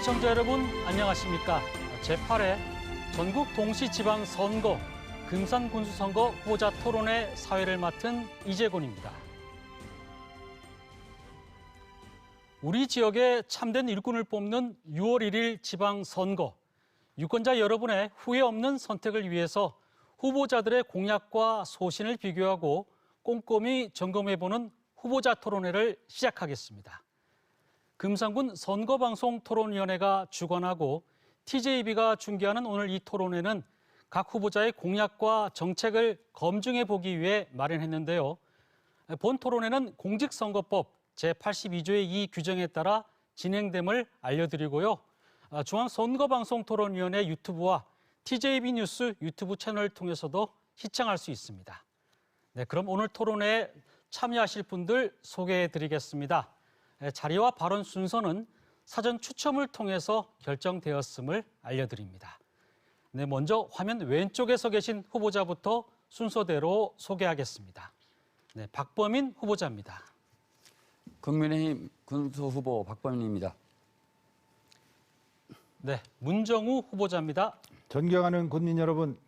시청자 여러분 안녕하십니까? 제8회 전국 동시지방선거 금산군수선거 후보자 토론회 사회를 맡은 이재곤입니다. 우리 지역의 참된 일꾼을 뽑는 6월 1일 지방선거. 유권자 여러분의 후회 없는 선택을 위해서 후보자들의 공약과 소신을 비교하고 꼼꼼히 점검해보는 후보자 토론회를 시작하겠습니다. 금산군 선거방송토론위원회가 주관하고 TJB가 중계하는 오늘 이 토론회는 각 후보자의 공약과 정책을 검증해보기 위해 마련했는데요. 본 토론회는 공직선거법 제82조의 이 규정에 따라 진행됨을 알려드리고요. 중앙선거방송토론위원회 유튜브와 TJB 뉴스 유튜브 채널을 통해서도 시청할 수 있습니다. 네, 그럼 오늘 토론회에 참여하실 분들 소개해드리겠습니다. 자리와 발언 순서는 사전 추첨을 통해서 결정되었음을 알려드립니다. 네, 먼저 화면 왼쪽에 서 계신 후보자부터 순서대로 소개하겠습니다. 네, 박범인 후보자입니다. 국민의힘 군수 후보 박범인입니다. 네, 문정우 후보자입니다. 존경하는 국민 여러분,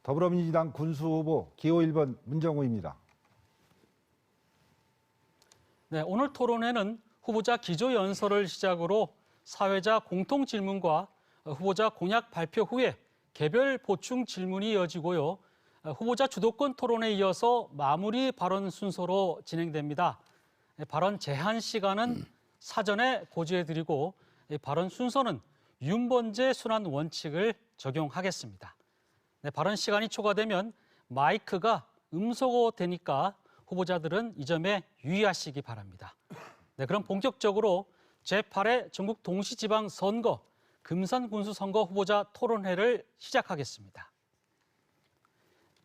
더불어민주당 군수 후보 기호 1번 문정우입니다. 네, 오늘 토론회는 후보자 기조연설을 시작으로 사회자 공통 질문과 후보자 공약 발표 후에 개별 보충 질문이 이어지고요. 후보자 주도권 토론에 이어서 마무리 발언 순서로 진행됩니다. 발언 제한 시간은 사전에 고지해드리고 발언 순서는 윤번제 순환 원칙을 적용하겠습니다. 네, 발언 시간이 초과되면 마이크가 음소거되니까 후보자들은 이 점에 유의하시기 바랍니다. 네, 그럼 본격적으로 제8회 전국 동시지방선거 금산군수선거 후보자 토론회를 시작하겠습니다.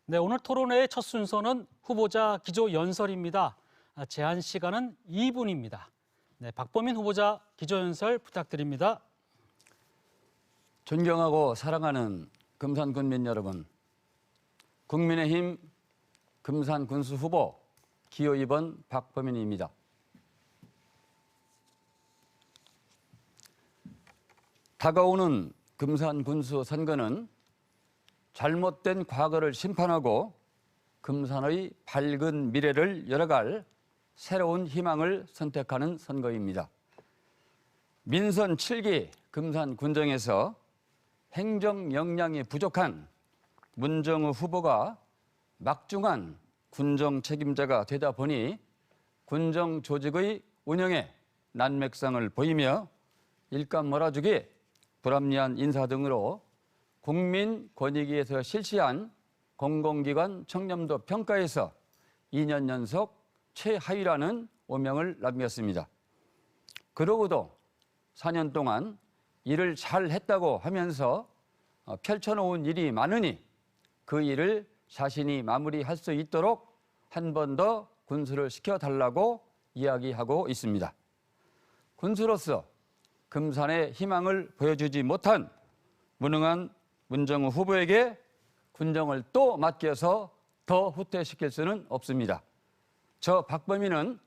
네, 오늘 토론회의 첫 순서는 후보자 기조연설입니다. 제한 시간은 2분입니다. 네, 박범인 후보자 기조연설 부탁드립니다. 존경하고 사랑하는 금산군민 여러분, 국민의힘 금산군수 후보 기호 2번 박범인입니다. 다가오는 금산군수 선거는 잘못된 과거를 심판하고 금산의 밝은 미래를 열어갈 새로운 희망을 선택하는 선거입니다. 민선 7기 금산군정에서 행정 역량이 부족한 문정우 후보가 막중한 군정 책임자가 되다 보니 군정 조직의 운영에 난맥상을 보이며 일감 몰아주기, 불합리한 인사 등으로 국민권익위에서 실시한 공공기관 청렴도 평가에서 2년 연속 최하위라는 오명을 남겼습니다. 그러고도 4년 동안 일을 잘했다고 하면서 펼쳐놓은 일이 많으니 그 일을 자신이 마무리할 수 있도록 한 번 더 군수를 시켜달라고 이야기하고 있습니다. 군수로서 금산의 희망을 보여주지 못한 무능한 문정우 후보에게 군정을 또 맡겨서 더 후퇴시킬 수는 없습니다. 저 박범인은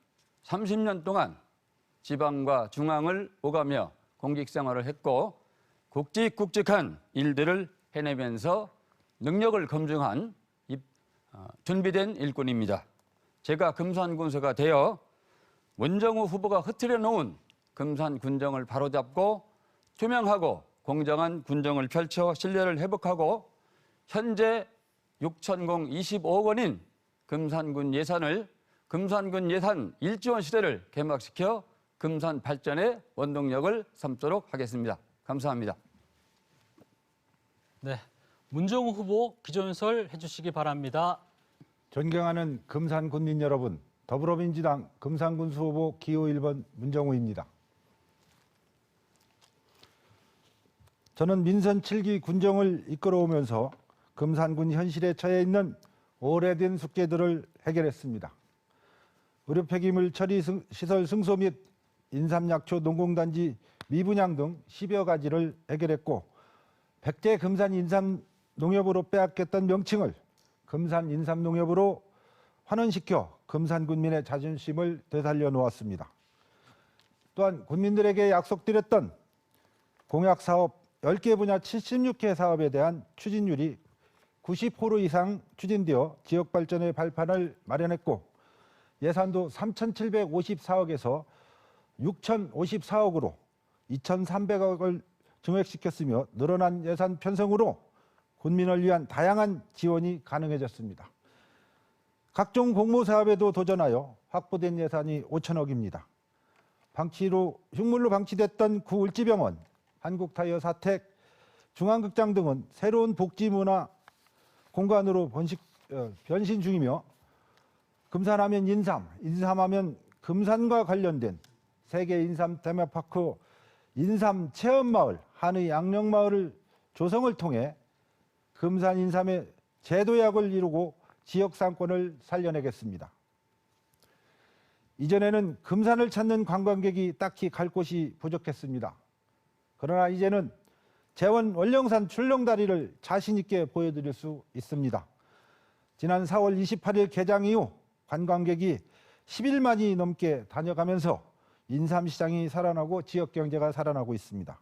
30년 동안 지방과 중앙을 오가며 공직생활을 했고 굵직굵직한 일들을 해내면서 능력을 검증한 준비된 일꾼입니다. 제가 금산군수가 되어 문정우 후보가 흐트려 놓은 금산군정을 바로잡고 투명하고 공정한 군정을 펼쳐 신뢰를 회복하고 현재 6,025억 원인 금산군 예산을 금산군 예산 1조 원 시대를 개막시켜 금산 발전의 원동력을 삼도록 하겠습니다. 감사합니다. 네, 문정우 후보 기조연설 해주시기 바랍니다. 존경하는 금산군민 여러분, 더불어민주당 금산군수 후보 기호 1번 문정우입니다. 저는 민선 7기 군정을 이끌어오면서 금산군 현실에 처해 있는 오래된 숙제들을 해결했습니다. 의료 폐기물 처리 시설 승소 및 인삼약초 농공단지 미분양 등 10여 가지를 해결했고 백제 금산 인삼 농협으로 빼앗겼던 명칭을 금산 인삼 농협으로 환원시켜 금산군민의 자존심을 되살려 놓았습니다. 또한 국민들에게 약속드렸던 공약 사업 10개 분야 76개 사업에 대한 추진율이 90% 이상 추진되어 지역 발전의 발판을 마련했고 예산도 3,754억에서 6,054억으로 2,300억을 증액시켰으며 늘어난 예산 편성으로 군민을 위한 다양한 지원이 가능해졌습니다. 각종 공모 사업에도 도전하여 확보된 예산이 5천억입니다. 흉물로 방치됐던 구울지병원, 한국타이어 사택, 중앙극장 등은 새로운 복지문화 공간으로 변신 중이며 금산하면 인삼, 인삼하면 금산과 관련된 세계 인삼 테마파크 인삼 체험마을, 한의 양령마을을 조성을 통해 금산 인삼의 재도약을 이루고 지역 상권을 살려내겠습니다. 이전에는 금산을 찾는 관광객이 딱히 갈 곳이 부족했습니다. 그러나 이제는 재원 원령산 출렁다리를 자신 있게 보여드릴 수 있습니다. 지난 4월 28일 개장 이후 관광객이 11만이 넘게 다녀가면서 인삼시장이 살아나고 지역 경제가 살아나고 있습니다.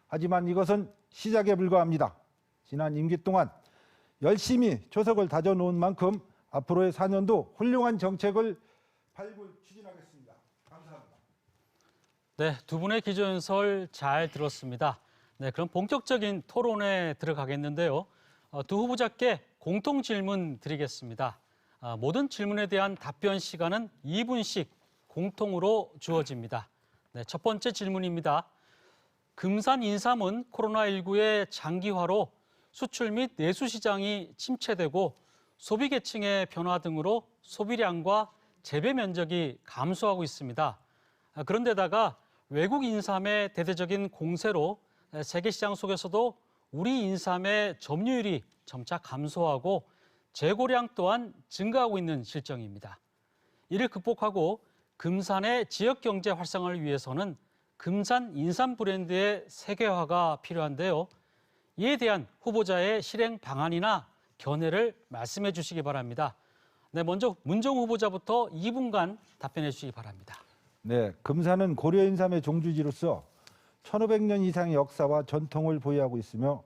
하지만 이것은 시작에 불과합니다. 지난 임기 동안 열심히 초석을 다져놓은 만큼 앞으로의 4년도 훌륭한 정책을 추진하겠습니다. 감사합니다. 네, 두 분의 기조연설 잘 들었습니다. 네, 그럼 본격적인 토론에 들어가겠는데요. 두 후보자께 공통 질문 드리겠습니다. 모든 질문에 대한 답변 시간은 2분씩 공통으로 주어집니다. 네, 첫 번째 질문입니다. 금산 인삼은 코로나19의 장기화로 수출 및 내수 시장이 침체되고 소비 계층의 변화 등으로 소비량과 재배 면적이 감소하고 있습니다. 그런데다가 외국 인삼의 대대적인 공세로 세계 시장 속에서도 우리 인삼의 점유율이 점차 감소하고 재고량 또한 증가하고 있는 실정입니다. 이를 극복하고 금산의 지역 경제 활성화를 위해서는 금산 인삼 브랜드의 세계화가 필요한데요. 이에 대한 후보자의 실행 방안이나 견해를 말씀해 주시기 바랍니다. 네, 먼저 문정 후보자부터 2분간 답변해 주시기 바랍니다. 네, 금산은 고려 인삼의 종주지로서 1,500년 이상의 역사와 전통을 보유하고 있으며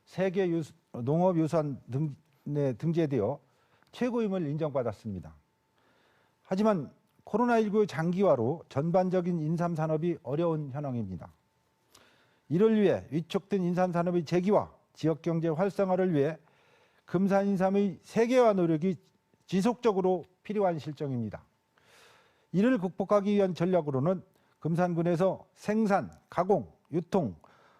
세계 농업유산 등에 등재되어 최고임을 인정받았습니다. 하지만 코로나19 장기화로 전반적인 인삼 산업이 어려운 현황입니다. 이를 위해 위축된 인삼 산업의 재기화, 지역 경제 활성화를 위해 금산 인삼의 세계화 노력이 지속적으로 필요한 실정입니다. 이를 극복하기 위한 전략으로는 금산군에서 생산, 가공, 유통,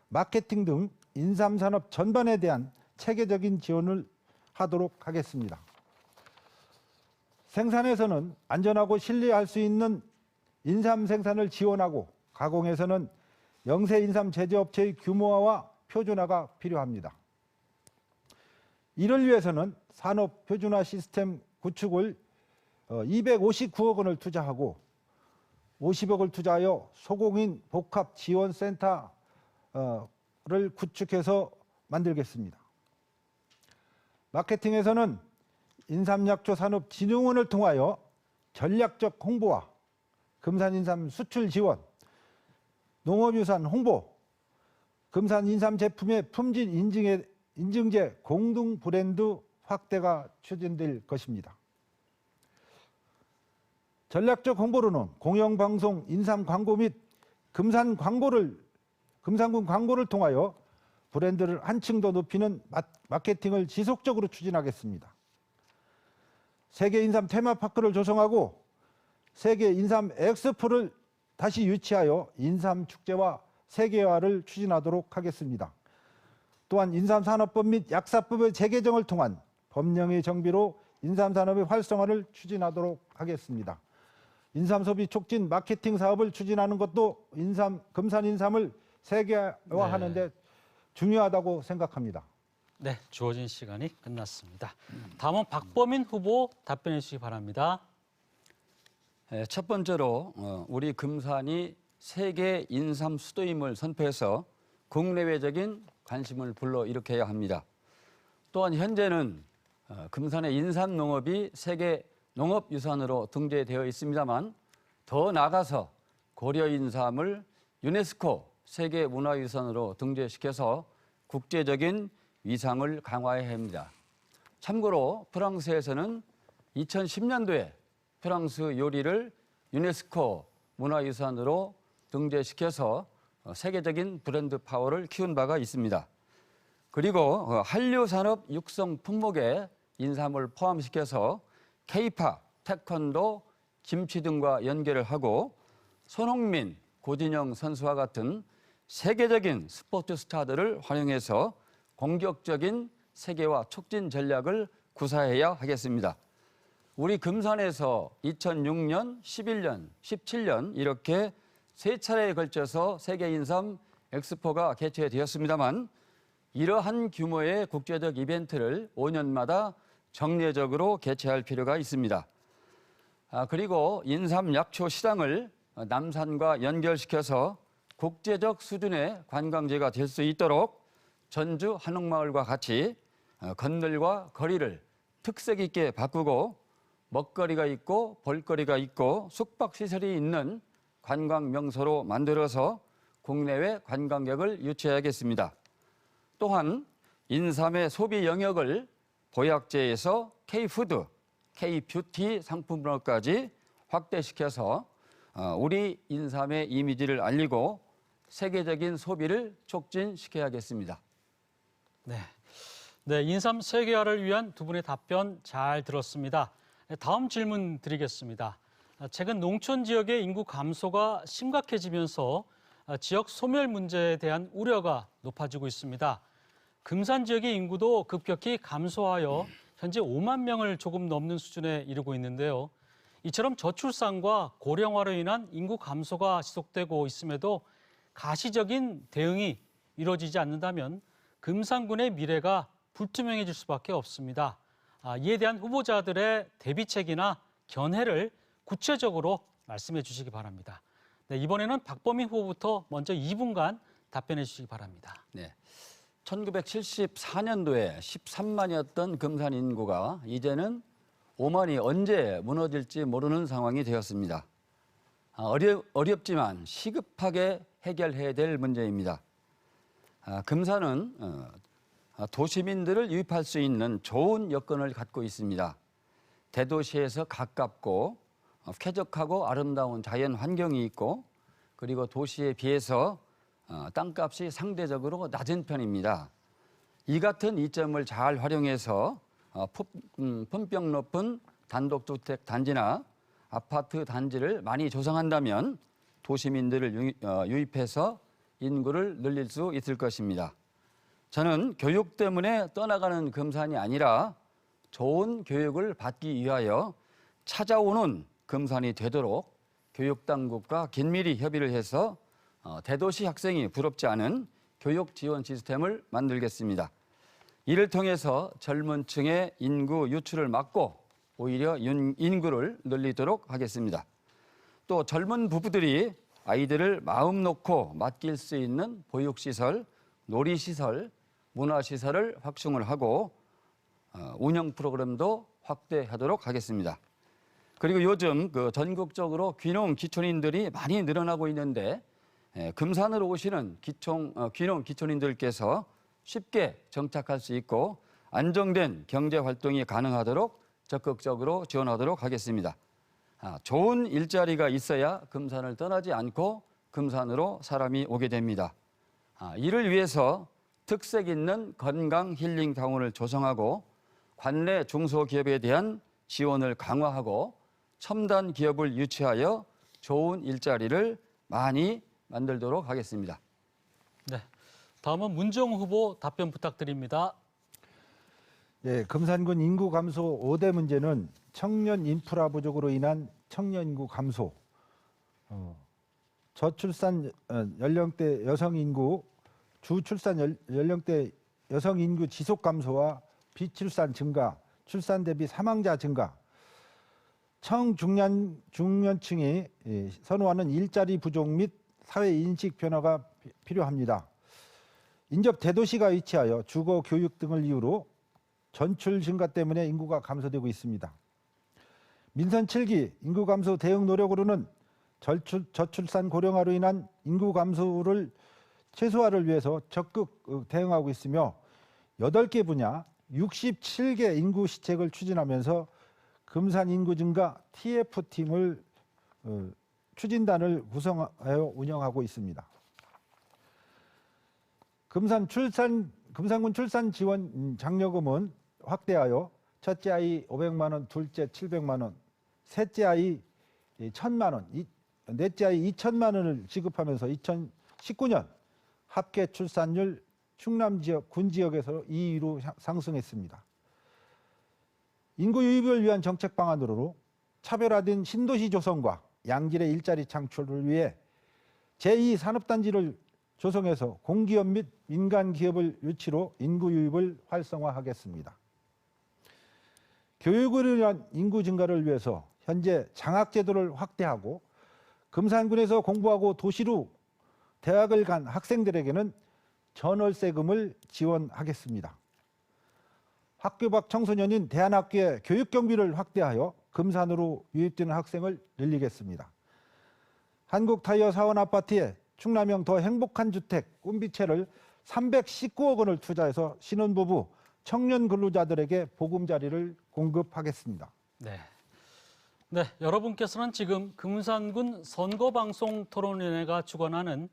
마케팅 등 인삼 산업 전반에 대한 체계적인 지원을 하도록 하겠습니다. 생산에서는 안전하고 신뢰할 수 있는 인삼 생산을 지원하고 가공에서는 영세 인삼 제조업체의 규모화와 표준화가 필요합니다. 이를 위해서는 산업 표준화 시스템 구축을 259억 원을 투자하고 50억을 투자하여 소공인 복합 지원센터를 구축해서 만들겠습니다. 마케팅에서는 인삼약초 산업진흥원을 통하여 전략적 홍보와 금산인삼 수출 지원, 농업유산 홍보, 금산인삼 제품의 품질 인증제 공동 브랜드 확대가 추진될 것입니다. 전략적 홍보로는 공영방송 인삼 광고 및 금산군 광고를 통하여 브랜드를 한층 더 높이는 마케팅을 지속적으로 추진하겠습니다. 세계 인삼 테마파크를 조성하고 세계 인삼 엑스포를 다시 유치하여 인삼 축제와 세계화를 추진하도록 하겠습니다. 또한 인삼산업법 및 약사법의 재개정을 통한 법령의 정비로 인삼산업의 활성화를 추진하도록 하겠습니다. 인삼 소비 촉진 마케팅 사업을 추진하는 것도 금산 인삼을 세계화하는 데 중요하다고 생각합니다. 네, 주어진 시간이 끝났습니다. 다음은 박범인 후보 답변해 주시기 바랍니다. 첫 번째로 우리 금산이 세계 인삼 수도임을 선포해서 국내외적인 관심을 불러일으켜야 합니다. 또한 현재는 금산의 인삼 농업이 세계 농업유산으로 등재되어 있습니다만 더 나아가서 고려 인삼을 유네스코 세계 문화유산으로 등재시켜서 국제적인 위상을 강화해야 합니다. 참고로 프랑스에서는 2010년도에 프랑스 요리를 유네스코 문화유산으로 등재시켜서 세계적인 브랜드 파워를 키운 바가 있습니다. 그리고 한류산업 육성 품목에 인삼을 포함시켜서 K-팝, 태권도, 김치 등과 연계를 하고 손흥민, 고진영 선수와 같은 세계적인 스포츠 스타들을 활용해서 공격적인 세계화 촉진 전략을 구사해야 하겠습니다. 우리 금산에서 2006년, 11년, 17년 이렇게 세 차례에 걸쳐서 세계인삼 엑스포가 개최되었습니다만 이러한 규모의 국제적 이벤트를 5년마다 정례적으로 개최할 필요가 있습니다. 그리고 인삼 약초 시장을 남산과 연결시켜서 국제적 수준의 관광지가 될 수 있도록 전주 한옥마을과 같이 건널과 거리를 특색 있게 바꾸고 먹거리가 있고 볼거리가 있고 숙박시설이 있는 관광 명소로 만들어서 국내외 관광객을 유치해야겠습니다. 또한 인삼의 소비 영역을 보약제에서 K푸드, K뷰티 상품으로까지 확대시켜서 우리 인삼의 이미지를 알리고 세계적인 소비를 촉진시켜야겠습니다. 네, 인삼 세계화를 위한 두 분의 답변 잘 들었습니다. 다음 질문 드리겠습니다. 최근 농촌 지역의 인구 감소가 심각해지면서 지역 소멸 문제에 대한 우려가 높아지고 있습니다. 금산 지역의 인구도 급격히 감소하여 현재 5만 명을 조금 넘는 수준에 이르고 있는데요. 이처럼 저출산과 고령화로 인한 인구 감소가 지속되고 있음에도 가시적인 대응이 이루어지지 않는다면 금산군의 미래가 불투명해질 수밖에 없습니다. 이에 대한 후보자들의 대비책이나 견해를 구체적으로 말씀해 주시기 바랍니다. 네, 이번에는 박범인 후보부터 먼저 2분간 답변해 주시기 바랍니다. 네. 1974년도에 13만이었던 금산 인구가 이제는 5만이 언제 무너질지 모르는 상황이 되었습니다. 어렵지만 시급하게 해결해야 될 문제입니다. 금산은 도시민들을 유입할 수 있는 좋은 여건을 갖고 있습니다. 대도시에서 가깝고 쾌적하고 아름다운 자연 환경이 있고 그리고 도시에 비해서 땅값이 상대적으로 낮은 편입니다. 이 같은 이점을 잘 활용해서 품격 높은 단독주택 단지나 아파트 단지를 많이 조성한다면 도시민들을 유입해서 인구를 늘릴 수 있을 것입니다. 저는 교육 때문에 떠나가는 금산이 아니라 좋은 교육을 받기 위하여 찾아오는 금산이 되도록 교육당국과 긴밀히 협의를 해서 대도시 학생이 부럽지 않은 교육 지원 시스템을 만들겠습니다. 이를 통해서 젊은 층의 인구 유출을 막고 오히려 인구를 늘리도록 하겠습니다. 또 젊은 부부들이 아이들을 마음 놓고 맡길 수 있는 보육시설, 놀이시설, 문화시설을 확충을 하고 운영 프로그램도 확대하도록 하겠습니다. 그리고 요즘 전국적으로 귀농 기촌인들이 많이 늘어나고 있는데 금산으로 오시는 귀농 기촌인들께서 쉽게 정착할 수 있고 안정된 경제 활동이 가능하도록 적극적으로 지원하도록 하겠습니다. 좋은 일자리가 있어야 금산을 떠나지 않고 금산으로 사람이 오게 됩니다. 이를 위해서 특색 있는 건강 힐링 타운을 조성하고 관내 중소기업에 대한 지원을 강화하고 첨단 기업을 유치하여 좋은 일자리를 많이 만들도록 하겠습니다. 네, 다음은 문정우 후보 답변 부탁드립니다. 예, 금산군 인구 감소 5대 문제는 청년 인프라 부족으로 인한 청년 인구 감소, 저출산 연령대 여성 인구, 주출산 연령대 여성 인구 지속 감소와 비출산 증가, 출산 대비 사망자 증가, 청중년층이 선호하는 일자리 부족 및 사회 인식 변화가 필요합니다. 인접 대도시가 위치하여 주거, 교육 등을 이유로 전출 증가 때문에 인구가 감소되고 있습니다. 민선 7기 인구 감소 대응 노력으로는 저출산 고령화로 인한 인구 감소를 최소화를 위해서 적극 대응하고 있으며 8개 분야 67개 인구 시책을 추진하면서 금산 인구 증가 TF팀을 추진단을 구성하여 운영하고 있습니다. 금산군 출산 지원 장려금은 확대하여 첫째 아이 500만 원, 둘째 700만 원, 셋째 아이 1,000만 원, 넷째 아이 2,000만 원을 지급하면서 2019년 합계 출산율 충남 지역, 군 지역에서 2위로 상승했습니다. 인구 유입을 위한 정책 방안으로 차별화된 신도시 조성과 양질의 일자리 창출을 위해 제2산업단지를 조성해서 공기업 및 민간 기업을 유치로 인구 유입을 활성화하겠습니다. 교육을 위한 인구 증가를 위해서 현재 장학제도를 확대하고 금산군에서 공부하고 도시로 대학을 간 학생들에게는 전월세금을 지원하겠습니다. 학교 밖 청소년인 대안학교의 교육 경비를 확대하여 금산으로 유입되는 학생을 늘리겠습니다. 한국타이어 사원 아파트에 충남형 더 행복한 주택 꿈비채를 319억 원을 투자해서 신혼부부, 청년 근로자들에게 보금자리를 공급하겠습니다. 네. 네, 여러분께서는 지금 금산군 선거방송 토론위원회가 주관하는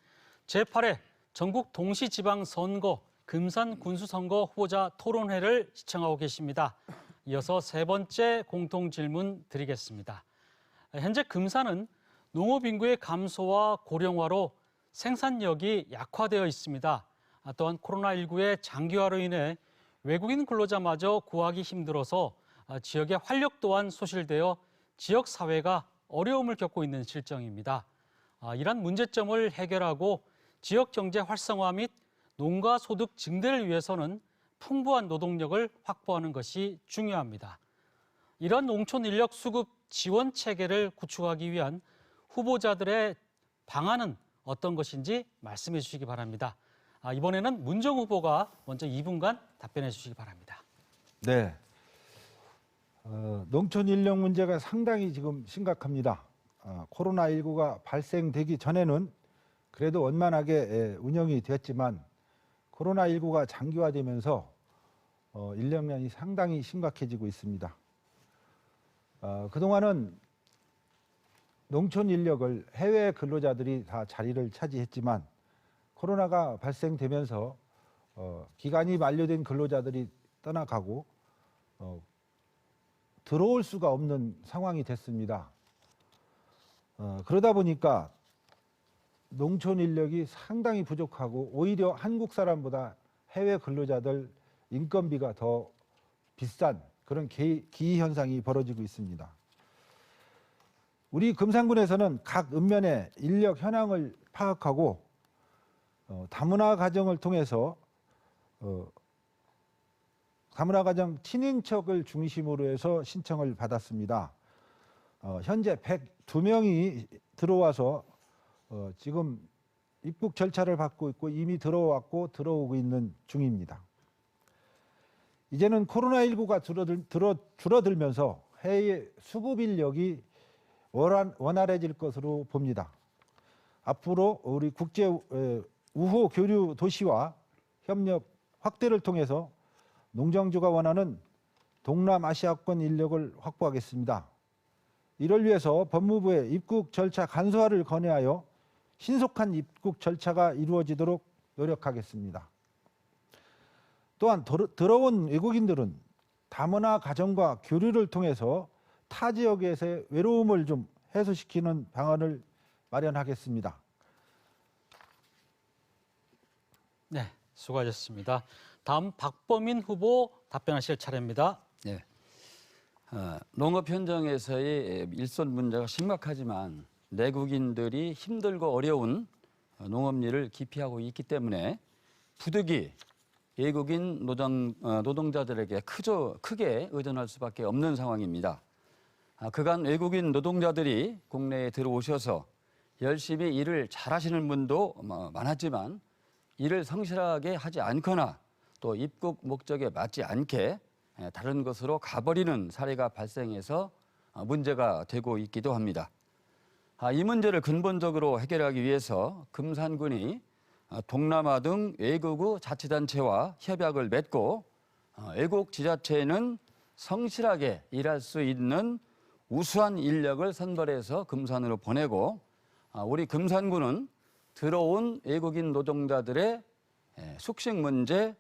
제8회 전국 동시지방선거 금산군수선거 후보자 토론회를 시청하고 계십니다. 이어서 세 번째 공통질문 드리겠습니다. 현재 금산은 농업인구의 감소와 고령화로 생산력이 약화되어 있습니다. 또한 코로나19의 장기화로 인해 외국인 근로자마저 구하기 힘들어서 지역의 활력 또한 소실되어 지역 사회가 어려움을 겪고 있는 실정입니다. 이러한 문제점을 해결하고 지역 경제 활성화 및 농가 소득 증대를 위해서는 풍부한 노동력을 확보하는 것이 중요합니다. 이런 농촌 인력 수급 지원 체계를 구축하기 위한 후보자들의 방안은 어떤 것인지 말씀해 주시기 바랍니다. 이번에는 문정 후보가 먼저 2분간 답변해 주시기 바랍니다. 네, 농촌 인력 문제가 상당히 지금 심각합니다. 코로나19가 발생되기 전에는 그래도 원만하게 운영이 됐지만 코로나19가 장기화되면서 인력난이 상당히 심각해지고 있습니다. 그동안은 농촌 인력을 해외 근로자들이 다 자리를 차지했지만 코로나가 발생되면서 기간이 만료된 근로자들이 떠나가고 들어올 수가 없는 상황이 됐습니다. 그러다 보니까 농촌 인력이 상당히 부족하고 오히려 한국 사람보다 해외 근로자들 인건비가 더 비싼 그런 기희 현상이 벌어지고 있습니다. 우리 금산군에서는 각 읍면의 인력 현황을 파악하고 다문화 가정을 통해서 다문화 가정 친인척을 중심으로 해서 신청을 받았습니다. 현재 102명이 들어와서 지금 입국 절차를 받고 있고 이미 들어왔고 들어오고 있는 중입니다. 이제는 코로나19가 줄어들면서 해외 수급 인력이 원활해질 것으로 봅니다. 앞으로 우리 국제 우호 교류 도시와 협력 확대를 통해서 농정주가 원하는 동남아시아권 인력을 확보하겠습니다. 이를 위해서 법무부에 입국 절차 간소화를 건의하여 신속한 입국 절차가 이루어지도록 노력하겠습니다. 또한 들어온 외국인들은 다문화 가정과 교류를 통해서 타 지역에서의 외로움을 좀 해소시키는 방안을 마련하겠습니다. 네, 수고하셨습니다. 다음 박범인 후보 답변하실 차례입니다. 네. 농업 현장에서의 일손 문제가 심각하지만 내국인들이 힘들고 어려운 농업 일을 기피하고 있기 때문에 부득이 외국인 노동자들에게 크게 의존할 수밖에 없는 상황입니다. 그간 외국인 노동자들이 국내에 들어오셔서 열심히 일을 잘하시는 분도 많았지만 일을 성실하게 하지 않거나 또 입국 목적에 맞지 않게 다른 곳으로 가버리는 사례가 발생해서 문제가 되고 있기도 합니다. 이 문제를 근본적으로 해결하기 위해서 금산군이 동남아 등 외국의 자치단체와 협약을 맺고 외국 지자체는 성실하게 일할 수 있는 우수한 인력을 선발해서 금산으로 보내고 우리 금산군은 들어온 외국인 노동자들의 숙식 문제,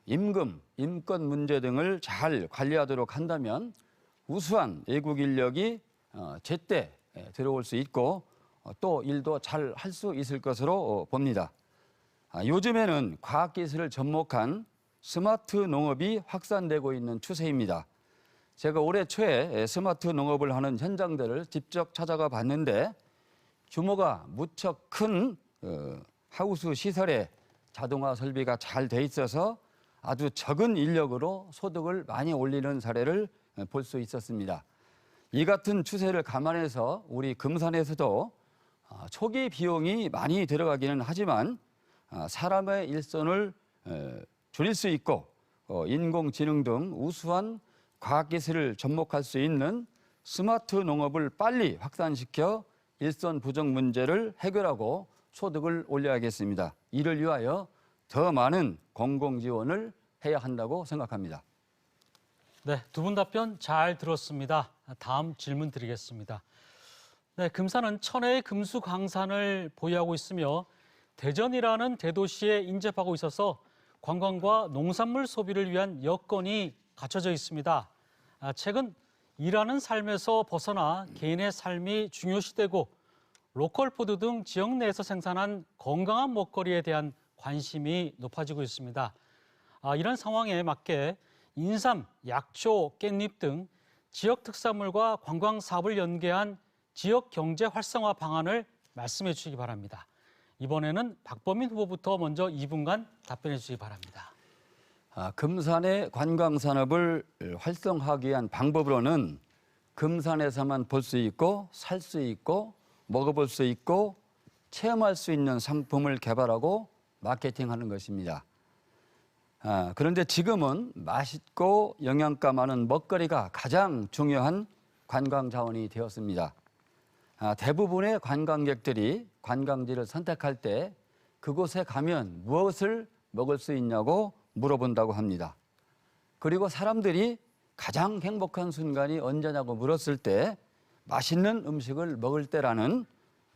임금, 인권 문제 등을 잘 관리하도록 한다면 우수한 외국 인력이 제때 들어올 수 있고 또 일도 잘 할 수 있을 것으로 봅니다. 요즘에는 과학기술을 접목한 스마트 농업이 확산되고 있는 추세입니다. 제가 올해 초에 스마트 농업을 하는 현장들을 직접 찾아가 봤는데 규모가 무척 큰 하우스 시설에 자동화 설비가 잘 돼 있어서 아주 적은 인력으로 소득을 많이 올리는 사례를 볼 수 있었습니다. 이 같은 추세를 감안해서 우리 금산에서도 초기 비용이 많이 들어가기는 하지만 사람의 일손을 줄일 수 있고 인공지능 등 우수한 과학기술을 접목할 수 있는 스마트 농업을 빨리 확산시켜 일손 부족 문제를 해결하고 소득을 올려야겠습니다. 이를 위하여 더 많은 공공지원을 해야 한다고 생각합니다. 네, 두 분 답변 잘 들었습니다. 다음 질문 드리겠습니다. 네, 금산은 천혜의 금수 강산을 보유하고 있으며 대전이라는 대도시에 인접하고 있어서 관광과 농산물 소비를 위한 여건이 갖춰져 있습니다. 최근 일하는 삶에서 벗어나 개인의 삶이 중요시되고 로컬 푸드 등 지역 내에서 생산한 건강한 먹거리에 대한 관심이 높아지고 있습니다. 이런 상황에 맞게 인삼, 약초, 깻잎 등 지역 특산물과 관광 사업을 연계한 지역 경제 활성화 방안을 말씀해 주시기 바랍니다. 이번에는 박범인 후보부터 먼저 2분간 답변해 주시기 바랍니다. 금산의 관광산업을 활성화하기 위한 방법으로는 금산에서만 볼 수 있고 살 수 있고 먹어볼 수 있고 체험할 수 있는 상품을 개발하고 마케팅하는 것입니다. 그런데 지금은 맛있고 영양가 많은 먹거리가 가장 중요한 관광 자원이 되었습니다. 대부분의 관광객들이 관광지를 선택할 때 그곳에 가면 무엇을 먹을 수 있냐고 물어본다고 합니다. 그리고 사람들이 가장 행복한 순간이 언제냐고 물었을 때 맛있는 음식을 먹을 때라는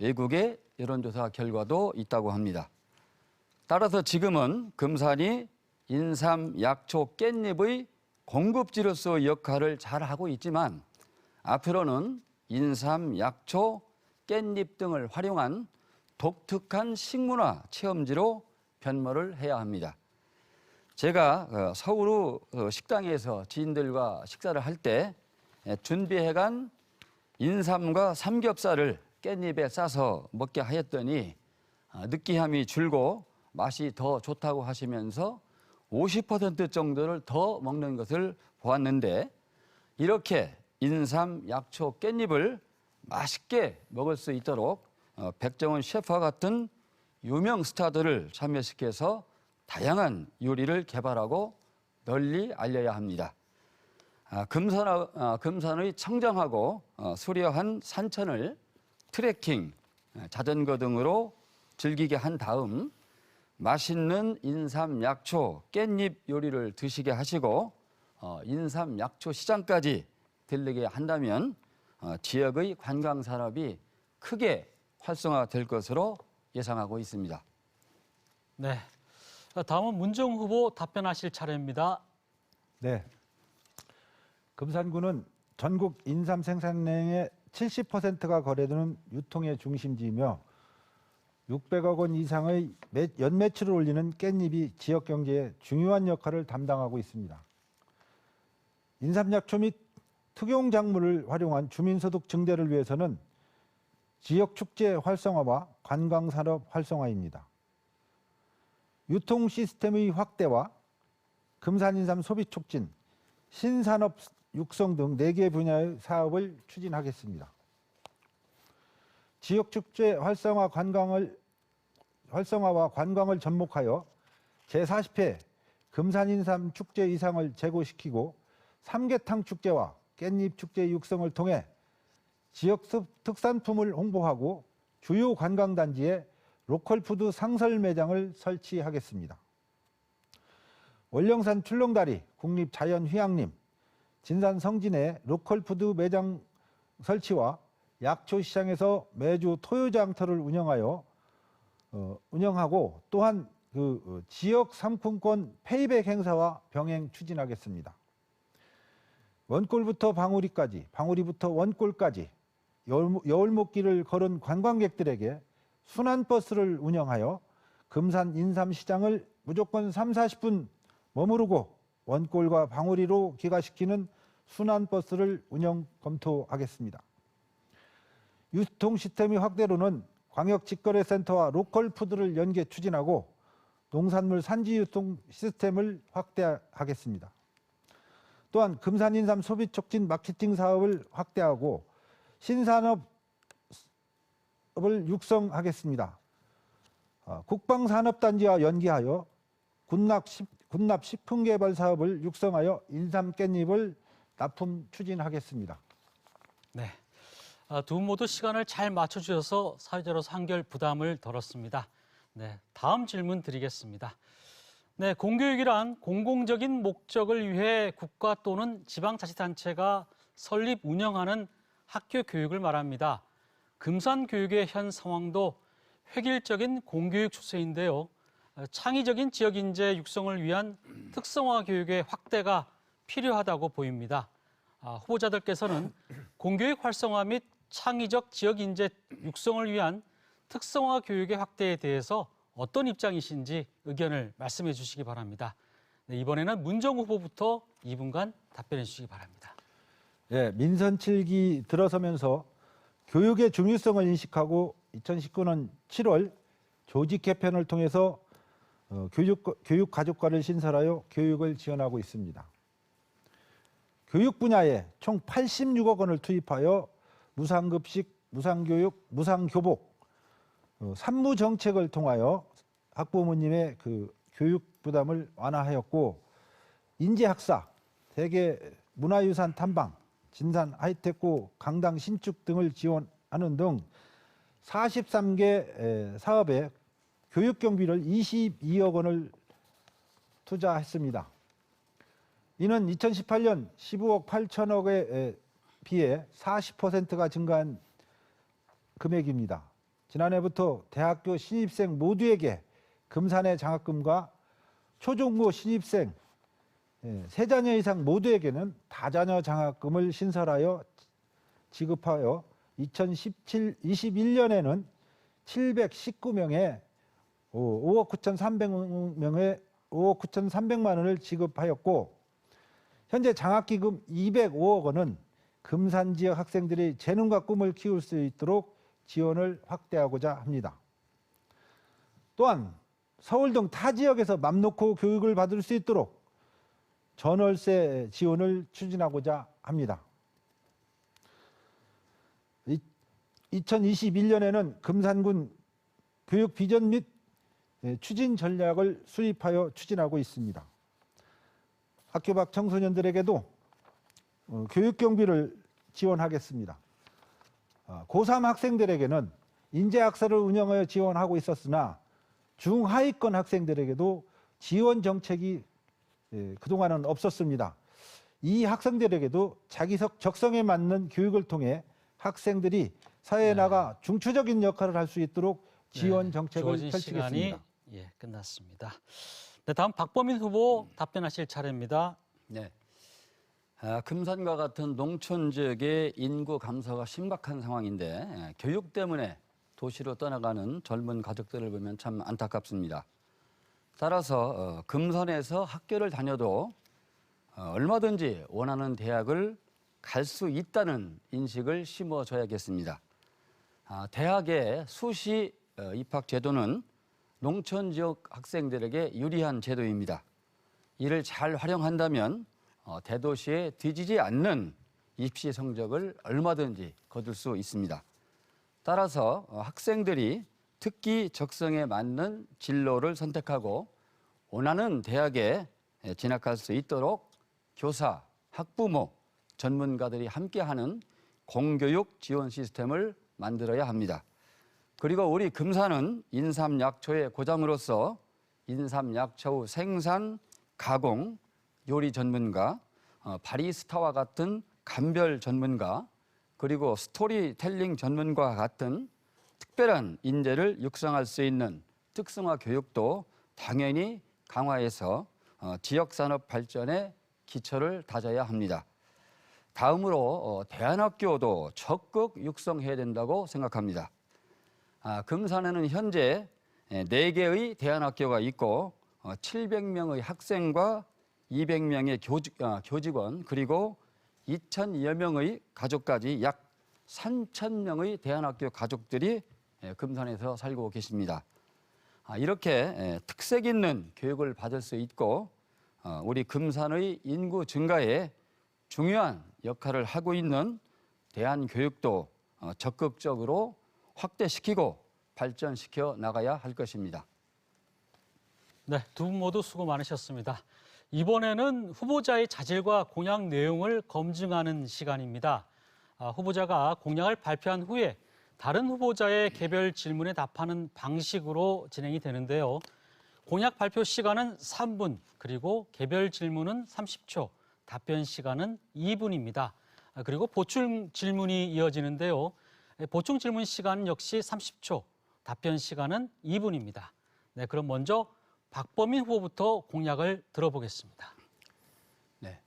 외국의 여론조사 결과도 있다고 합니다. 따라서 지금은 금산이 인삼, 약초, 깻잎의 공급지로서 역할을 잘하고 있지만 앞으로는 인삼, 약초, 깻잎 등을 활용한 독특한 식문화 체험지로 변모를 해야 합니다. 제가 서울 식당에서 지인들과 식사를 할 때 준비해간 인삼과 삼겹살을 깻잎에 싸서 먹게 하였더니 느끼함이 줄고 맛이 더 좋다고 하시면서 50% 정도를 더 먹는 것을 보았는데 이렇게 인삼, 약초, 깻잎을 맛있게 먹을 수 있도록 백종원 셰프와 같은 유명 스타들을 참여시켜서 다양한 요리를 개발하고 널리 알려야 합니다. 금산의 청정하고 수려한 산천을 트레킹, 자전거 등으로 즐기게 한 다음 맛있는 인삼, 약초, 깻잎 요리를 드시게 하시고 인삼, 약초 시장까지 들리게 한다면 지역의 관광 산업이 크게 활성화될 것으로 예상하고 있습니다. 네, 다음은 문정 후보 답변하실 차례입니다. 네. 금산구는 전국 인삼 생산량의 70%가 거래되는 유통의 중심지이며 600억 원 이상의 연매출을 올리는 깻잎이 지역 경제에 중요한 역할을 담당하고 있습니다. 인삼약초 및 특용 작물을 활용한 주민소득 증대를 위해서는 지역 축제 활성화와 관광산업 활성화입니다. 유통 시스템의 확대와 금산인삼 소비 촉진, 신산업 육성 등 4개 분야의 사업을 추진하겠습니다. 지역 축제 활성화와 관광을 접목하여 제40회 금산인삼 축제 이상을 제고시키고 삼계탕 축제와 깻잎 축제 육성을 통해 지역 특산품을 홍보하고 주요 관광단지에 로컬푸드 상설 매장을 설치하겠습니다. 원령산 출렁다리 국립자연휴양림, 진산 성진의 로컬푸드 매장 설치와 약초시장에서 매주 토요장터를 운영하고 또한 지역 상품권 페이백 행사와 병행 추진하겠습니다. 원골부터 방우리까지, 방우리부터 원골까지 여울목길을 걸은 관광객들에게 순환버스를 운영하여 금산 인삼시장을 무조건 30-40분 머무르고 원골과 방우리로 귀가시키는 순환버스를 운영 검토하겠습니다. 유통 시스템의 확대로는 광역직거래센터와 로컬푸드를 연계 추진하고 농산물 산지 유통 시스템을 확대하겠습니다. 또한 금산 인삼 소비 촉진 마케팅 사업을 확대하고 신산업을 육성하겠습니다. 국방산업단지와 연계하여 군납 식품개발 사업을 육성하여 인삼 깻잎을 납품 추진하겠습니다. 네, 두 분 모두 시간을 잘 맞춰주셔서 사회자로서 한결 부담을 덜었습니다. 네, 다음 질문 드리겠습니다. 네, 공교육이란 공공적인 목적을 위해 국가 또는 지방자치단체가 설립, 운영하는 학교 교육을 말합니다. 금산교육의 현 상황도 획일적인 공교육 추세인데요. 창의적인 지역인재 육성을 위한 특성화 교육의 확대가 필요하다고 보입니다. 후보자들께서는 공교육 활성화 및 창의적 지역인재 육성을 위한 특성화 교육의 확대에 대해서 어떤 입장이신지 의견을 말씀해 주시기 바랍니다. 네, 이번에는 문정우 후보부터 2분간 답변해 주시기 바랍니다. 예, 민선 7기 들어서면서 교육의 중요성을 인식하고 2019년 7월 조직 개편을 통해서 교육가족과를 신설하여 교육을 지원하고 있습니다. 교육 분야에 총 86억 원을 투입하여 무상급식, 무상교육, 무상교복, 산무 정책을 통하여 학부모님의 교육 부담을 완화하였고 인재학사, 세계 문화유산 탐방, 진산 하이테크 강당 신축 등을 지원하는 등 43개 사업에 교육 경비를 22억 원을 투자했습니다. 이는 2018년 15억 8천억에 비해 40%가 증가한 금액입니다. 지난해부터 대학교 신입생 모두에게 금산의 장학금과 초중고 신입생 3자녀 이상 모두에게는 다자녀 장학금을 신설하여 지급하여 2021년에는 719명에 5억 9,300만 원을 지급하였고 현재 장학기금 205억 원은 금산 지역 학생들이 재능과 꿈을 키울 수 있도록 지원을 확대하고자 합니다. 또한 서울 등 타 지역에서 맘 놓고 교육을 받을 수 있도록 전월세 지원을 추진하고자 합니다. 2021년에는 금산군 교육 비전 및 추진 전략을 수립하여 추진하고 있습니다. 학교 밖 청소년들에게도 교육 경비를 지원하겠습니다. 고3 학생들에게는 인재학사를 운영하여 지원하고 있었으나 중하위권 학생들에게도 지원 정책이 그동안은 없었습니다. 이 학생들에게도 자기 적성에 맞는 교육을 통해 학생들이 사회에 나가 중추적인 역할을 할 수 있도록 지원 정책을 펼치겠습니다. 시간이 끝났습니다. 네, 다음 박범인 후보 답변하실 차례입니다. 네. 금산과 같은 농촌 지역의 인구 감소가 심각한 상황인데 교육 때문에 도시로 떠나가는 젊은 가족들을 보면 참 안타깝습니다. 따라서 금산에서 학교를 다녀도 얼마든지 원하는 대학을 갈 수 있다는 인식을 심어줘야겠습니다. 대학의 수시 입학 제도는 농촌 지역 학생들에게 유리한 제도입니다. 이를 잘 활용한다면 대도시에 뒤지지 않는 입시 성적을 얼마든지 거둘 수 있습니다. 따라서 학생들이 특기 적성에 맞는 진로를 선택하고 원하는 대학에 진학할 수 있도록 교사, 학부모, 전문가들이 함께하는 공교육 지원 시스템을 만들어야 합니다. 그리고 우리 금산은 인삼약초의 고장으로서 인삼약초 생산, 가공, 요리 전문가, 바리스타와 같은 감별 전문가, 그리고 스토리텔링 전문가와 같은 특별한 인재를 육성할 수 있는 특성화 교육도 당연히 강화해서 지역산업 발전에 기초를 다져야 합니다. 다음으로 대안학교도 적극 육성해야 된다고 생각합니다. 금산에는 현재 4개의 대안학교가 있고 700명의 학생과 200명의 교직원 그리고 2,000여 명의 가족까지 약 3,000명의 대안학교 가족들이 금산에서 살고 계십니다. 이렇게 특색 있는 교육을 받을 수 있고 우리 금산의 인구 증가에 중요한 역할을 하고 있는 대안교육도 적극적으로 확대시키고 발전시켜 나가야 할 것입니다. 네, 두 분 모두 수고 많으셨습니다. 이번에는 후보자의 자질과 공약 내용을 검증하는 시간입니다. 후보자가 공약을 발표한 후에 다른 후보자의 개별 질문에 답하는 방식으로 진행이 되는데요. 공약 발표 시간은 3분, 그리고 개별 질문은 30초, 답변 시간은 2분입니다. 그리고 보충 질문이 이어지는데요. 보충 질문 시간 역시 30초, 답변 시간은 2분입니다. 네, 그럼 먼저 박범인 후보부터 공약을 들어보겠습니다. 네,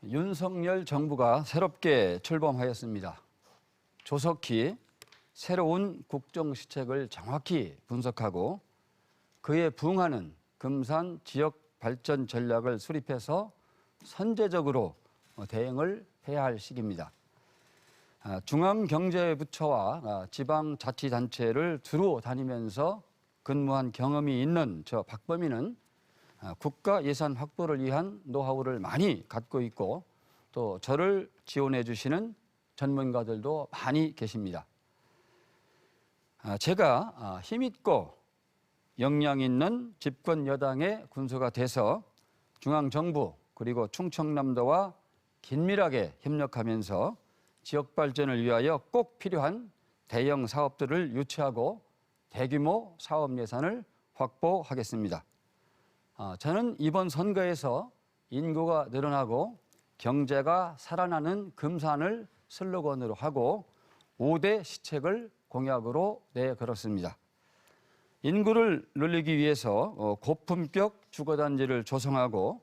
윤석열 정부가 새롭게 출범하였습니다. 조속히 새로운 국정시책을 정확히 분석하고 그에 부응하는 금산 지역 발전 전략을 수립해서 선제적으로 대응을 해야 할 시기입니다. 중앙경제부처와 지방자치단체를 두루 다니면서 근무한 경험이 있는 저 박범인은 국가 예산 확보를 위한 노하우를 많이 갖고 있고 또 저를 지원해 주시는 전문가들도 많이 계십니다. 제가 힘있고 역량 있는 집권 여당의 군수가 돼서 중앙정부 그리고 충청남도와 긴밀하게 협력하면서 지역 발전을 위하여 꼭 필요한 대형 사업들을 유치하고 대규모 사업 예산을 확보하겠습니다. 저는 이번 선거에서 인구가 늘어나고 경제가 살아나는 금산을 슬로건으로 하고 5대 시책을 공약으로 내걸었습니다. 인구를 늘리기 위해서 고품격 주거단지를 조성하고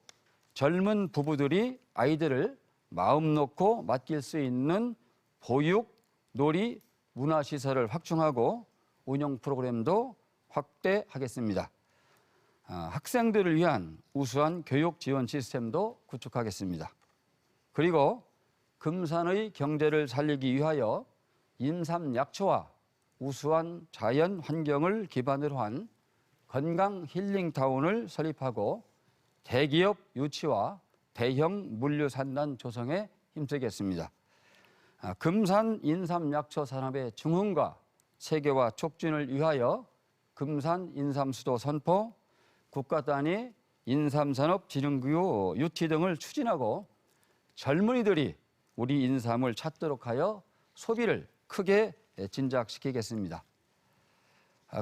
젊은 부부들이 아이들을 마음 놓고 맡길 수 있는 보육, 놀이, 문화시설을 확충하고 운영 프로그램도 확대하겠습니다. 학생들을 위한 우수한 교육 지원 시스템도 구축하겠습니다. 그리고 금산의 경제를 살리기 위하여 인삼약초와 우수한 자연 환경을 기반으로 한 건강 힐링타운을 설립하고 대기업 유치와 대형 물류산단 조성에 힘쓰겠습니다. 금산 인삼약초 산업의 중흥과 세계화 촉진을 위하여 금산 인삼수도 선포, 국가 단위 인삼산업진흥구요 유치 등을 추진하고 젊은이들이 우리 인삼을 찾도록 하여 소비를 크게 진작시키겠습니다.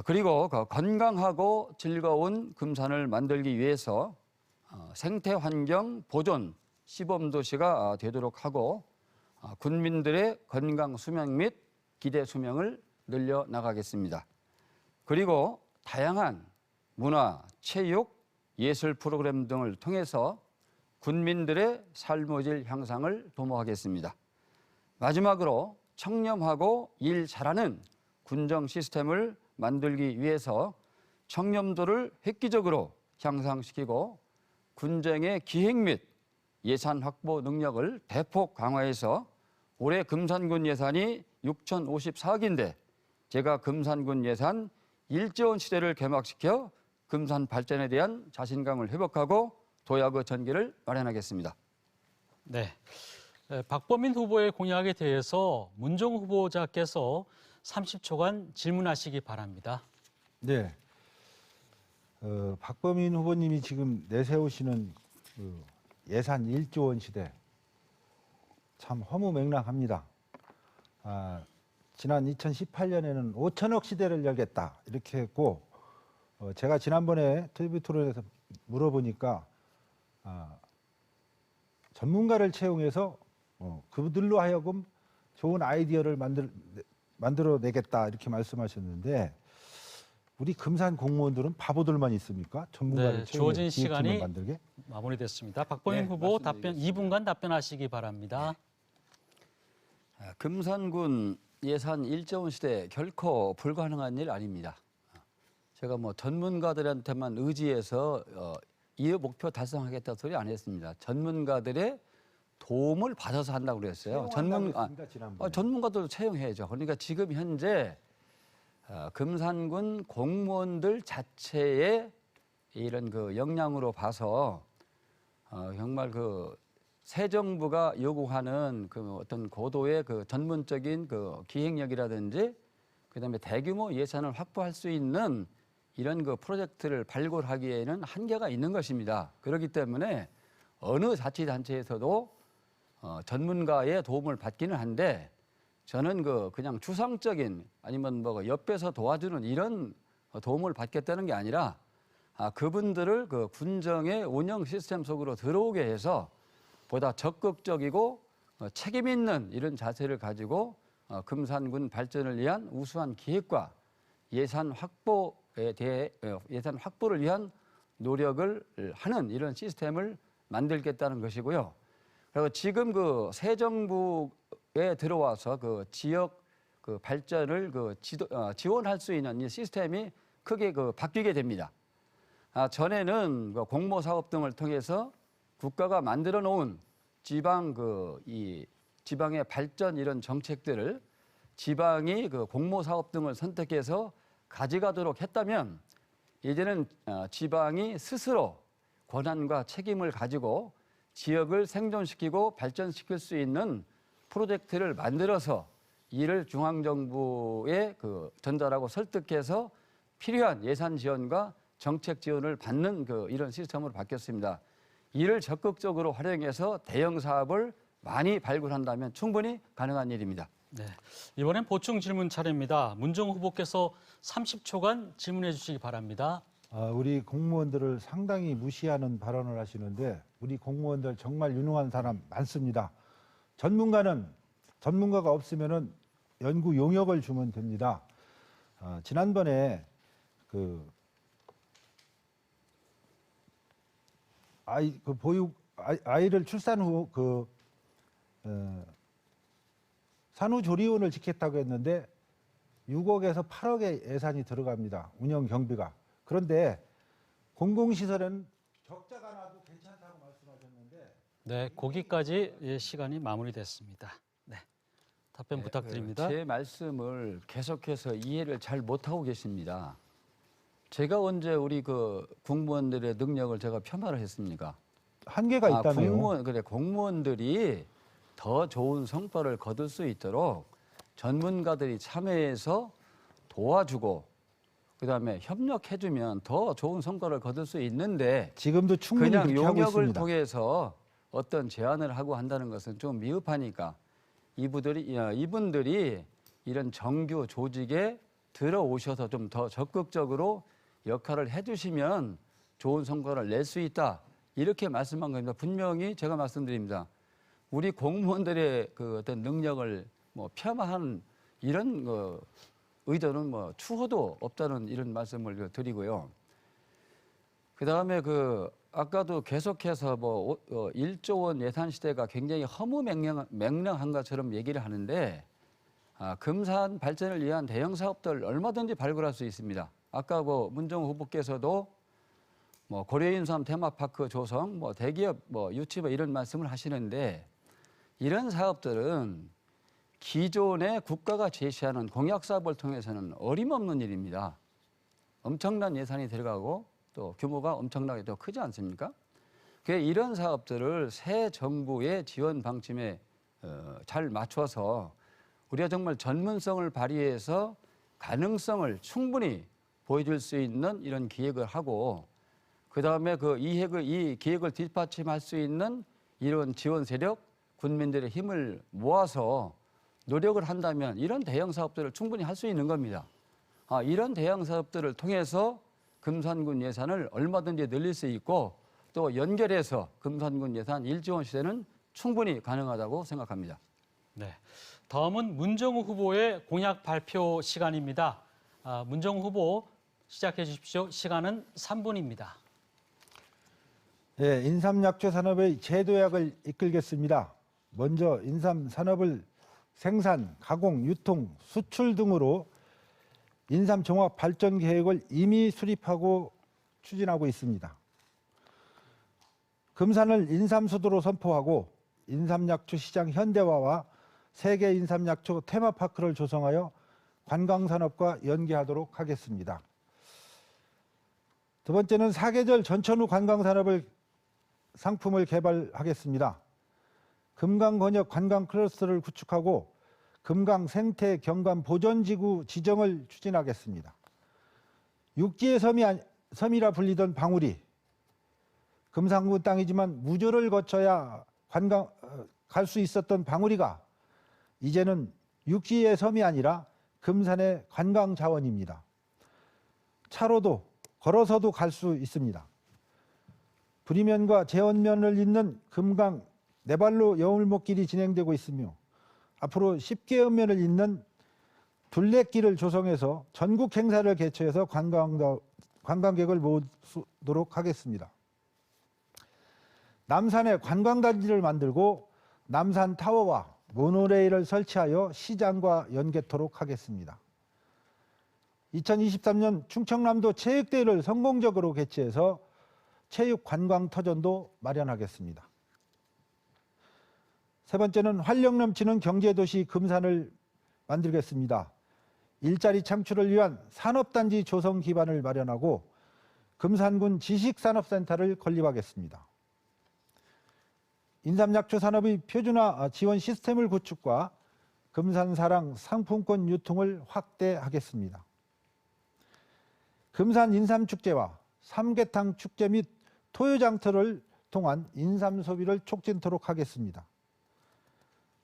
그리고 건강하고 즐거운 금산을 만들기 위해서 생태환경 보존 시범도시가 되도록 하고 군민들의 건강 수명 및 기대 수명을 늘려나가겠습니다. 그리고 다양한 문화, 체육, 예술 프로그램 등을 통해서 군민들의 삶의 질 향상을 도모하겠습니다. 마지막으로 청렴하고 일 잘하는 군정 시스템을 만들기 위해서 청렴도를 획기적으로 향상시키고 군정의 기획 및 예산 확보 능력을 대폭 강화해서 올해 금산군 예산이 6,054억인데 제가 금산군 예산 1조 원 시대를 개막시켜 금산 발전에 대한 자신감을 회복하고 도약의 전기를 마련하겠습니다. 네, 박범인 후보의 공약에 대해서 문종 후보자께서 30초간 질문하시기 바랍니다. 네. 박범인 후보님이 지금 내세우시는 예산 1조 원 시대 참 허무맹랑합니다. 지난 2018년에는 5천억 시대를 열겠다 이렇게 했고 제가 지난번에 TV 토론에서 물어보니까 전문가를 채용해서 그들로 하여금 좋은 아이디어를 만들어내겠다 이렇게 말씀하셨는데 우리 금산 공무원들은 바보들만 있습니까? 전문가를 네, 채용해서 주어진 기획팀을 시간이 만들게? 마무리됐습니다. 박봉인 네, 후보 답변 말씀드리겠습니다. 2분간 답변하시기 바랍니다. 금산군 예산 1조 원 시대 결코 불가능한 일 아닙니다. 제가 뭐 전문가들한테만 의지해서 이 목표 달성하겠다 소리 안 했습니다. 전문가들의 도움을 받아서 한다고 그랬어요. 전문가들도 채용해야죠. 그러니까 지금 현재 금산군 공무원들 자체의 이런 그 역량으로 봐서 정말 그 새 정부가 요구하는 그 어떤 고도의 그 전문적인 그 기획력이라든지 그다음에 대규모 예산을 확보할 수 있는 이런 그 프로젝트를 발굴하기에는 한계가 있는 것입니다. 그렇기 때문에 어느 자치단체에서도 전문가의 도움을 받기는 한데 저는 그냥 추상적인 아니면 뭐 옆에서 도와주는 이런 도움을 받겠다는 게 아니라 그분들을 그 군정의 운영 시스템 속으로 들어오게 해서 보다 적극적이고 책임 있는 이런 자세를 가지고 금산군 발전을 위한 우수한 기획과 예산 확보를 위한 노력을 하는 이런 시스템을 만들겠다는 것이고요. 그리고 지금 그 새 정부에 들어와서 그 지역 그 발전을 지원할 수 있는 이 시스템이 크게 바뀌게 됩니다. 전에는 공모 사업 등을 통해서 국가가 만들어 놓은 지방의 발전 이런 정책들을 지방이 공모 사업 등을 선택해서 가져가도록 했다면 이제는 지방이 스스로 권한과 책임을 가지고 지역을 생존시키고 발전시킬 수 있는 프로젝트를 만들어서 이를 중앙정부에 전달하고 설득해서 필요한 예산 지원과 정책 지원을 받는 이런 시스템으로 바뀌었습니다. 이를 적극적으로 활용해서 대형 사업을 많이 발굴한다면 충분히 가능한 일입니다. 네, 이번엔 보충 질문 차례입니다. 문정 후보께서 30초간 질문해 주시기 바랍니다. 우리 공무원들을 상당히 무시하는 발언을 하시는데 우리 공무원들 정말 유능한 사람 많습니다. 전문가가 없으면은 연구 용역을 주면 됩니다. 지난번에 아이를 출산 후 산후조리원을 짓겠다고 했는데 6억에서 8억의 예산이 들어갑니다. 운영 경비가. 그런데 공공시설은 적자가 나도 괜찮다고 말씀하셨는데 네, 거기까지 시간이 마무리됐습니다. 네, 답변 부탁드립니다. 제 말씀을 계속해서 이해를 잘 못하고 계십니다. 제가 언제 우리 공무원들의 능력을 제가 폄하를 했습니까? 한계가 있다며요. 공무원들이 더 좋은 성과를 거둘 수 있도록 전문가들이 참여해서 도와주고 그다음에 협력해주면 더 좋은 성과를 거둘 수 있는데 지금도 충분히 그냥 그렇게 하고 용역을 있습니다. 통해서 어떤 제안을 하고 한다는 것은 좀 미흡하니까 이분들이 이런 정규 조직에 들어오셔서 좀 더 적극적으로 역할을 해주시면 좋은 성과를 낼 수 있다. 이렇게 말씀한 겁니다. 분명히 제가 말씀드립니다. 우리 공무원들의 어떤 능력을 폄하한 이런 의도는 추호도 없다는 이런 말씀을 드리고요. 그다음에 아까도 계속해서 1조 원 예산 시대가 굉장히 허무맹랑한 것처럼 얘기를 하는데 금산 발전을 위한 대형 사업들 얼마든지 발굴할 수 있습니다. 아까 문정 후보께서도 고려인삼 테마파크 조성, 대기업 유치 이런 말씀을 하시는데 이런 사업들은 기존의 국가가 제시하는 공약 사업을 통해서는 어림없는 일입니다. 엄청난 예산이 들어가고 또 규모가 엄청나게 더 크지 않습니까? 이런 사업들을 새 정부의 지원 방침에 잘 맞춰서 우리가 정말 전문성을 발휘해서 가능성을 충분히 보여줄 수 있는 이런 기획을 하고 그다음에 이 기획을 뒷받침할 수 있는 이런 지원 세력, 군민들의 힘을 모아서 노력을 한다면 이런 대형 사업들을 충분히 할 수 있는 겁니다. 이런 대형 사업들을 통해서 금산군 예산을 얼마든지 늘릴 수 있고 또 연결해서 금산군 예산 1조 원 시대는 충분히 가능하다고 생각합니다. 네, 다음은 문정우 후보의 공약 발표 시간입니다. 문정우 후보 시작해 주십시오. 시간은 3분입니다. 예, 인삼약초 산업의 재도약을 이끌겠습니다. 먼저 인삼 산업을 생산, 가공, 유통, 수출 등으로 인삼 종합 발전 계획을 이미 수립하고 추진하고 있습니다. 금산을 인삼 수도로 선포하고 인삼약초 시장 현대화와 세계 인삼약초 테마파크를 조성하여 관광산업과 연계하도록 하겠습니다. 두 번째는 사계절 전천후 관광산업을 상품을 개발하겠습니다. 금강권역 관광 클러스터를 구축하고 금강 생태 경관 보전지구 지정을 추진하겠습니다. 육지의 섬이라 불리던 방울이 금산군 땅이지만 무조를 거쳐야 관광 갈 수 있었던 방울이가 이제는 육지의 섬이 아니라 금산의 관광 자원입니다. 차로도 걸어서도 갈 수 있습니다. 부리면과 제원면을 잇는 금강 네발로 여울목길이 진행되고 있으며 앞으로 10개읍면을 잇는 둘레길을 조성해서 전국 행사를 개최해서 관광객을 모으도록 하겠습니다. 남산에 관광단지를 만들고 남산타워와 모노레일을 설치하여 시장과 연계토록 하겠습니다. 2023년 충청남도 체육대회를 성공적으로 개최해서 체육관광터전도 마련하겠습니다. 세 번째는 활력 넘치는 경제도시 금산을 만들겠습니다. 일자리 창출을 위한 산업단지 조성 기반을 마련하고 금산군 지식산업센터를 건립하겠습니다. 인삼약초 산업의 표준화 지원 시스템을 구축과 금산사랑 상품권 유통을 확대하겠습니다. 금산 인삼축제와 삼계탕 축제 및 토요장터를 통한 인삼 소비를 촉진토록 하겠습니다.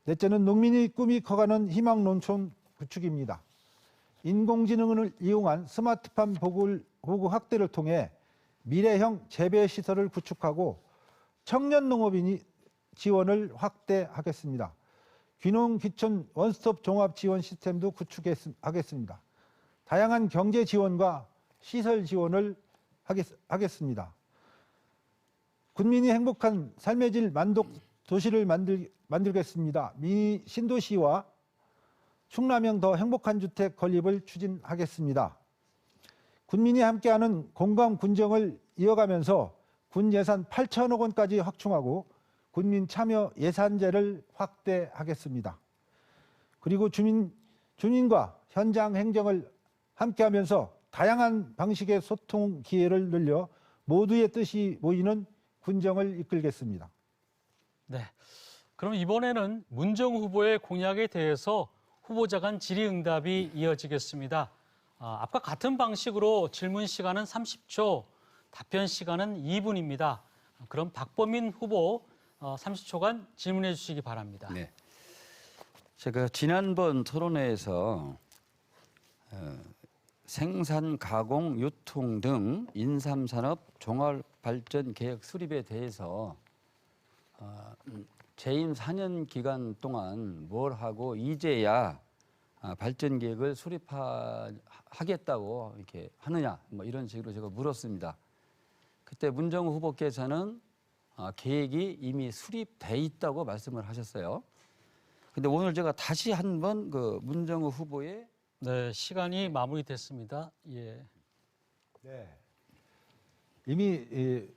넷째는 농민의 꿈이 커가는 희망농촌 구축입니다. 인공지능을 이용한 스마트팜 보급 확대를 통해 미래형 재배시설을 구축하고 청년 농업인이 지원을 확대하겠습니다. 귀농 귀촌 원스톱 종합 지원 시스템도 구축하겠습니다. 다양한 경제 지원과 시설 지원을 하겠습니다. 군민이 행복한 삶의 질 만독 도시를 만들겠습니다. 미니 신도시와 충남형 더 행복한 주택 건립을 추진하겠습니다. 군민이 함께하는 공감 군정을 이어가면서 군 예산 8천억 원까지 확충하고 군민 참여 예산제를 확대하겠습니다. 그리고 주민과 현장 행정을 함께하면서 다양한 방식의 소통 기회를 늘려 모두의 뜻이 모이는 군정을 이끌겠습니다. 네, 그럼 이번에는 문정우 후보의 공약에 대해서 후보자 간 질의응답이 이어지겠습니다. 앞과 같은 방식으로 질문 시간은 30초, 답변 시간은 2분입니다. 그럼 박범민 후보 30초간 질문해 주시기 바랍니다. 네. 제가 지난번 토론회에서 생산, 가공, 유통 등 인삼산업 종합발전계획 수립에 대해서 재임 4년 기간 동안 뭘 하고 이제야 발전 계획을 수립하겠다고 이렇게 하느냐, 뭐 이런 식으로 제가 물었습니다. 그때 문정우 후보께서는 계획이 이미 수립돼 있다고 말씀을 하셨어요. 근데 오늘 제가 다시 한번 그 문정우 후보의 네, 시간이 마무리됐습니다. 예. 네. 이미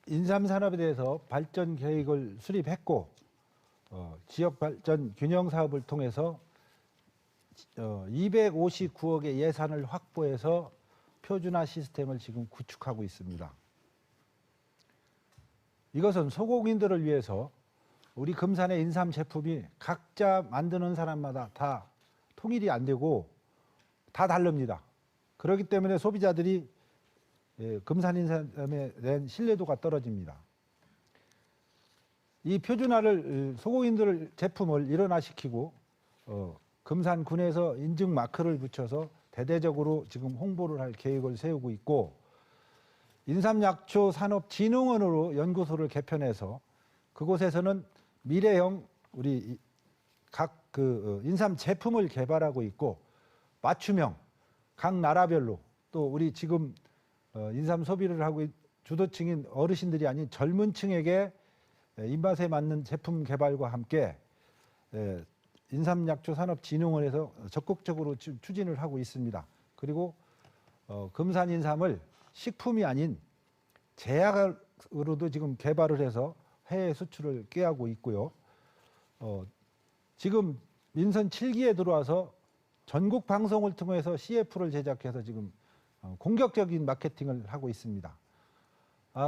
인삼 산업에 대해서 발전 계획을 수립했고 지역 발전 균형 사업을 통해서 259억의 예산을 확보해서 표준화 시스템을 지금 구축하고 있습니다. 이것은 소국인들을 위해서 우리 금산의 인삼 제품이 각자 만드는 사람마다 다 통일이 안 되고 다 다릅니다. 그렇기 때문에 소비자들이 금산 인삼에 대한 신뢰도가 떨어집니다. 이 표준화를 소국인들 제품을 일원화시키고 금산군에서 인증 마크를 붙여서 대대적으로 지금 홍보를 할 계획을 세우고 있고, 인삼약초 산업진흥원으로 연구소를 개편해서 그곳에서는 미래형 우리 각 인삼 제품을 개발하고 있고, 맞춤형 각 나라별로, 또 우리 지금 인삼 소비를 하고 주도층인 어르신들이 아닌 젊은 층에게 입맛에 맞는 제품 개발과 함께 인삼약초 산업진흥원에서 적극적으로 추진을 하고 있습니다. 그리고 금산 인삼을 식품이 아닌 제약으로도 지금 개발을 해서 해외 수출을 꾀하고 있고요. 지금 민선 7기에 들어와서 전국 방송을 통해서 CF를 제작해서 지금 공격적인 마케팅을 하고 있습니다.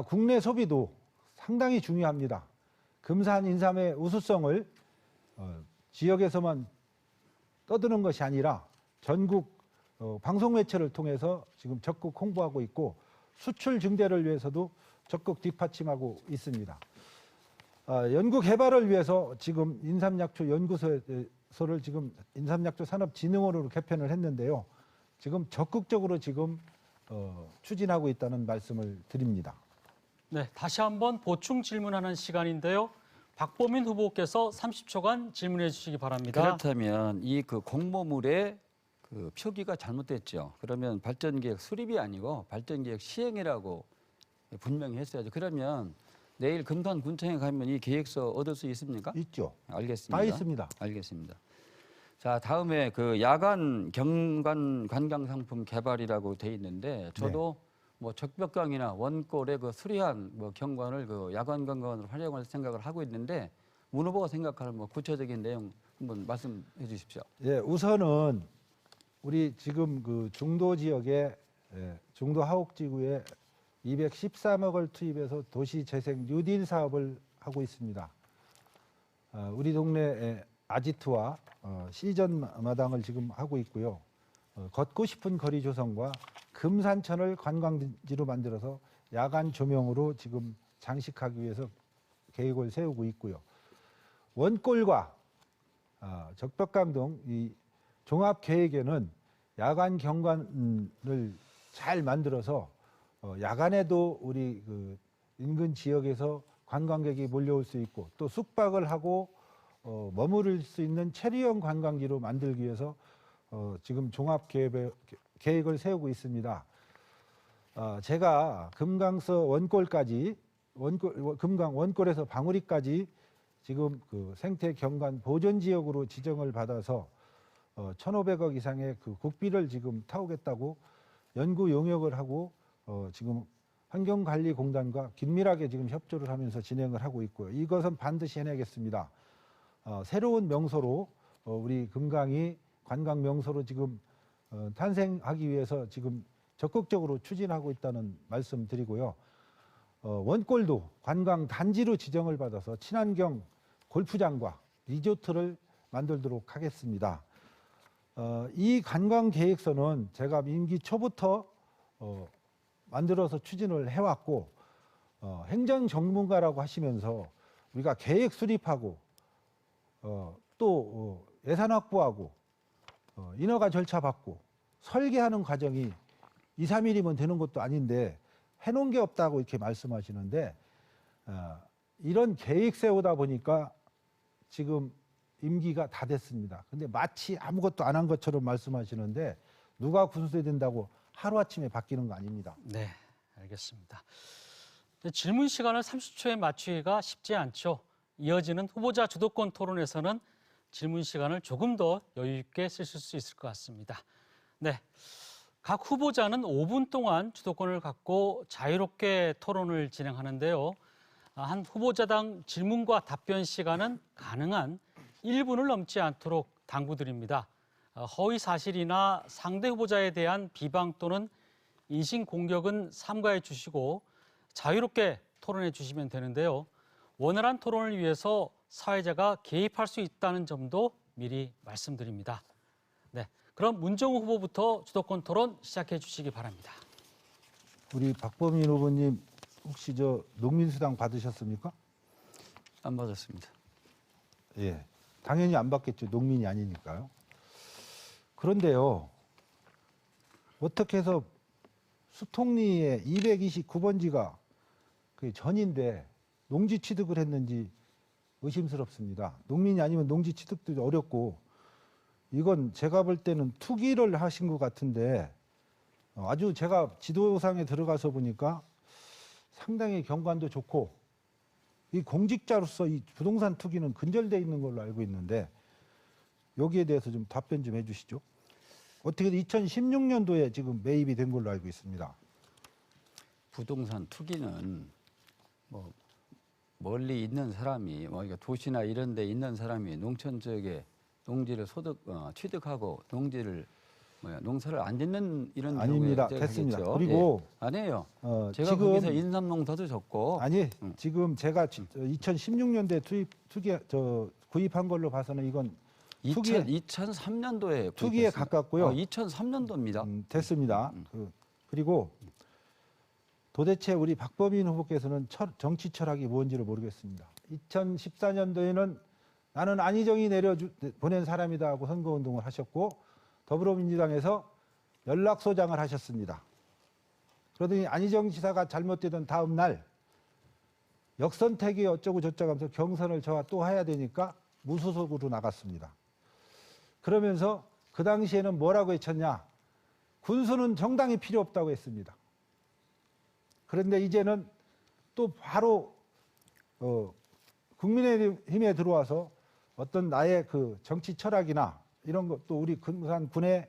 국내 소비도 상당히 중요합니다. 금산 인삼의 우수성을 지역에서만 떠드는 것이 아니라 전국 방송 매체를 통해서 지금 적극 홍보하고 있고, 수출 증대를 위해서도 적극 뒷받침하고 있습니다. 연구 개발을 위해서 지금 인삼약초 연구소를 지금 인삼약초 산업진흥원으로 개편을 했는데요. 지금 적극적으로 지금 추진하고 있다는 말씀을 드립니다. 네, 다시 한번 보충 질문하는 시간인데요. 박보민 후보께서 30초간 질문해 주시기 바랍니다. 그렇다면 이 공모물의 표기가 잘못됐죠. 그러면 발전계획 수립이 아니고 발전계획 시행이라고 분명히 했어야죠. 그러면 내일 금산군청에 가면 이 계획서 얻을 수 있습니까? 있죠. 알겠습니다. 다 있습니다. 알겠습니다. 자, 다음에 야간 경관 관광 상품 개발이라고 돼 있는데, 저도 뭐 적벽강이나 원골의 수리한 경관을 야간 관광으로 활용할 생각을 하고 있는데, 문 후보가 생각하는 구체적인 내용 한번 말씀해 주십시오. 예, 우선은 우리 지금 중도 지역에 중도 하옥지구에 213억을 투입해서 도시재생 뉴딜 사업을 하고 있습니다. 우리 동네 아지트와 시전 마당을 지금 하고 있고요. 걷고 싶은 거리 조성과 금산천을 관광지로 만들어서 야간 조명으로 지금 장식하기 위해서 계획을 세우고 있고요. 원골과 적벽강 등 이 종합 계획에는 야간 경관을 잘 만들어서 야간에도 우리 인근 지역에서 관광객이 몰려올 수 있고, 또 숙박을 하고 머무를 수 있는 체류형 관광지로 만들기 위해서 지금 종합 계획을 세우고 있습니다. 제가 금강서 원골까지 금강 원골에서 방우리까지 지금 생태 경관 보존 지역으로 지정을 받아서 1,500억 이상의 국비를 지금 타오겠다고 연구 용역을 하고 지금 환경관리공단과 긴밀하게 지금 협조를 하면서 진행을 하고 있고요. 이것은 반드시 해내겠습니다. 새로운 명소로 우리 금강이 관광 명소로 지금 탄생하기 위해서 지금 적극적으로 추진하고 있다는 말씀 드리고요. 원골도 관광 단지로 지정을 받아서 친환경 골프장과 리조트를 만들도록 하겠습니다. 이 관광 계획서는 제가 임기 초부터 만들어서 추진을 해왔고, 행정 전문가라고 하시면서 우리가 계획 수립하고 또 예산 확보하고 인허가 절차 받고 설계하는 과정이 2, 3일이면 되는 것도 아닌데 해놓은 게 없다고 이렇게 말씀하시는데, 이런 계획 세우다 보니까 지금 임기가 다 됐습니다. 근데 마치 아무것도 안 한 것처럼 말씀하시는데, 누가 군수된다고 하루아침에 바뀌는 거 아닙니다. 네, 알겠습니다. 질문 시간을 30초에 맞추기가 쉽지 않죠. 이어지는 후보자 주도권 토론에서는 질문 시간을 조금 더 여유 있게 쓰실 수 있을 것 같습니다. 네, 각 후보자는 5분 동안 주도권을 갖고 자유롭게 토론을 진행하는데요. 한 후보자당 질문과 답변 시간은 가능한 1분을 넘지 않도록 당부드립니다. 허위 사실이나 상대 후보자에 대한 비방 또는 인신공격은 삼가해 주시고 자유롭게 토론해 주시면 되는데요. 원활한 토론을 위해서 사회자가 개입할 수 있다는 점도 미리 말씀드립니다. 네, 그럼 문정우 후보부터 주도권 토론 시작해 주시기 바랍니다. 우리 박범인 후보님 혹시 농민수당 받으셨습니까? 안 받았습니다. 예. 당연히 안 받겠죠. 농민이 아니니까요. 그런데요. 어떻게 해서 수통리의 229번지가 그 전인데 농지 취득을 했는지 의심스럽습니다. 농민이 아니면 농지 취득도 어렵고 이건 제가 볼 때는 투기를 하신 것 같은데 아주 제가 지도상에 들어가서 보니까 상당히 경관도 좋고 이 공직자로서 이 부동산 투기는 근절돼 있는 걸로 알고 있는데 여기에 대해서 좀 답변 좀 해주시죠. 어떻게 2016년도에 지금 매입이 된 걸로 알고 있습니다. 부동산 투기는 뭐 멀리 있는 사람이 뭐 그러니까 도시나 이런 데 있는 사람이 농촌 지역에 농지를 취득하고 농지를 농사를 안 짓는 이런 아닙니다. 경우에 됐습니다. 하겠죠. 그리고 예. 아니에요. 제가 지금 거기서 인삼농사도 졌고 아니 지금 제가 2016년도에 구입한 걸로 봐서는 이건 투기에 2003년도에 투기에 가깝고요. 2003년도입니다. 됐습니다. 그리고 도대체 우리 박범인 후보께서는 정치 철학이 뭔지를 모르겠습니다. 2014년도에는 나는 안희정이 보낸 사람이다 하고 선거운동을 하셨고 더불어민주당에서 연락소장을 하셨습니다. 그러더니 안희정 지사가 잘못되던 다음 날 역선택이 어쩌고 저쩌고 하면서 경선을 저와 또 해야 되니까 무소속으로 나갔습니다. 그러면서 그 당시에는 뭐라고 외쳤냐. 군수는 정당이 필요 없다고 했습니다. 그런데 이제는 또 바로 국민의힘에 들어와서 어떤 나의 그 정치 철학이나 이런 것 또 우리 금산군의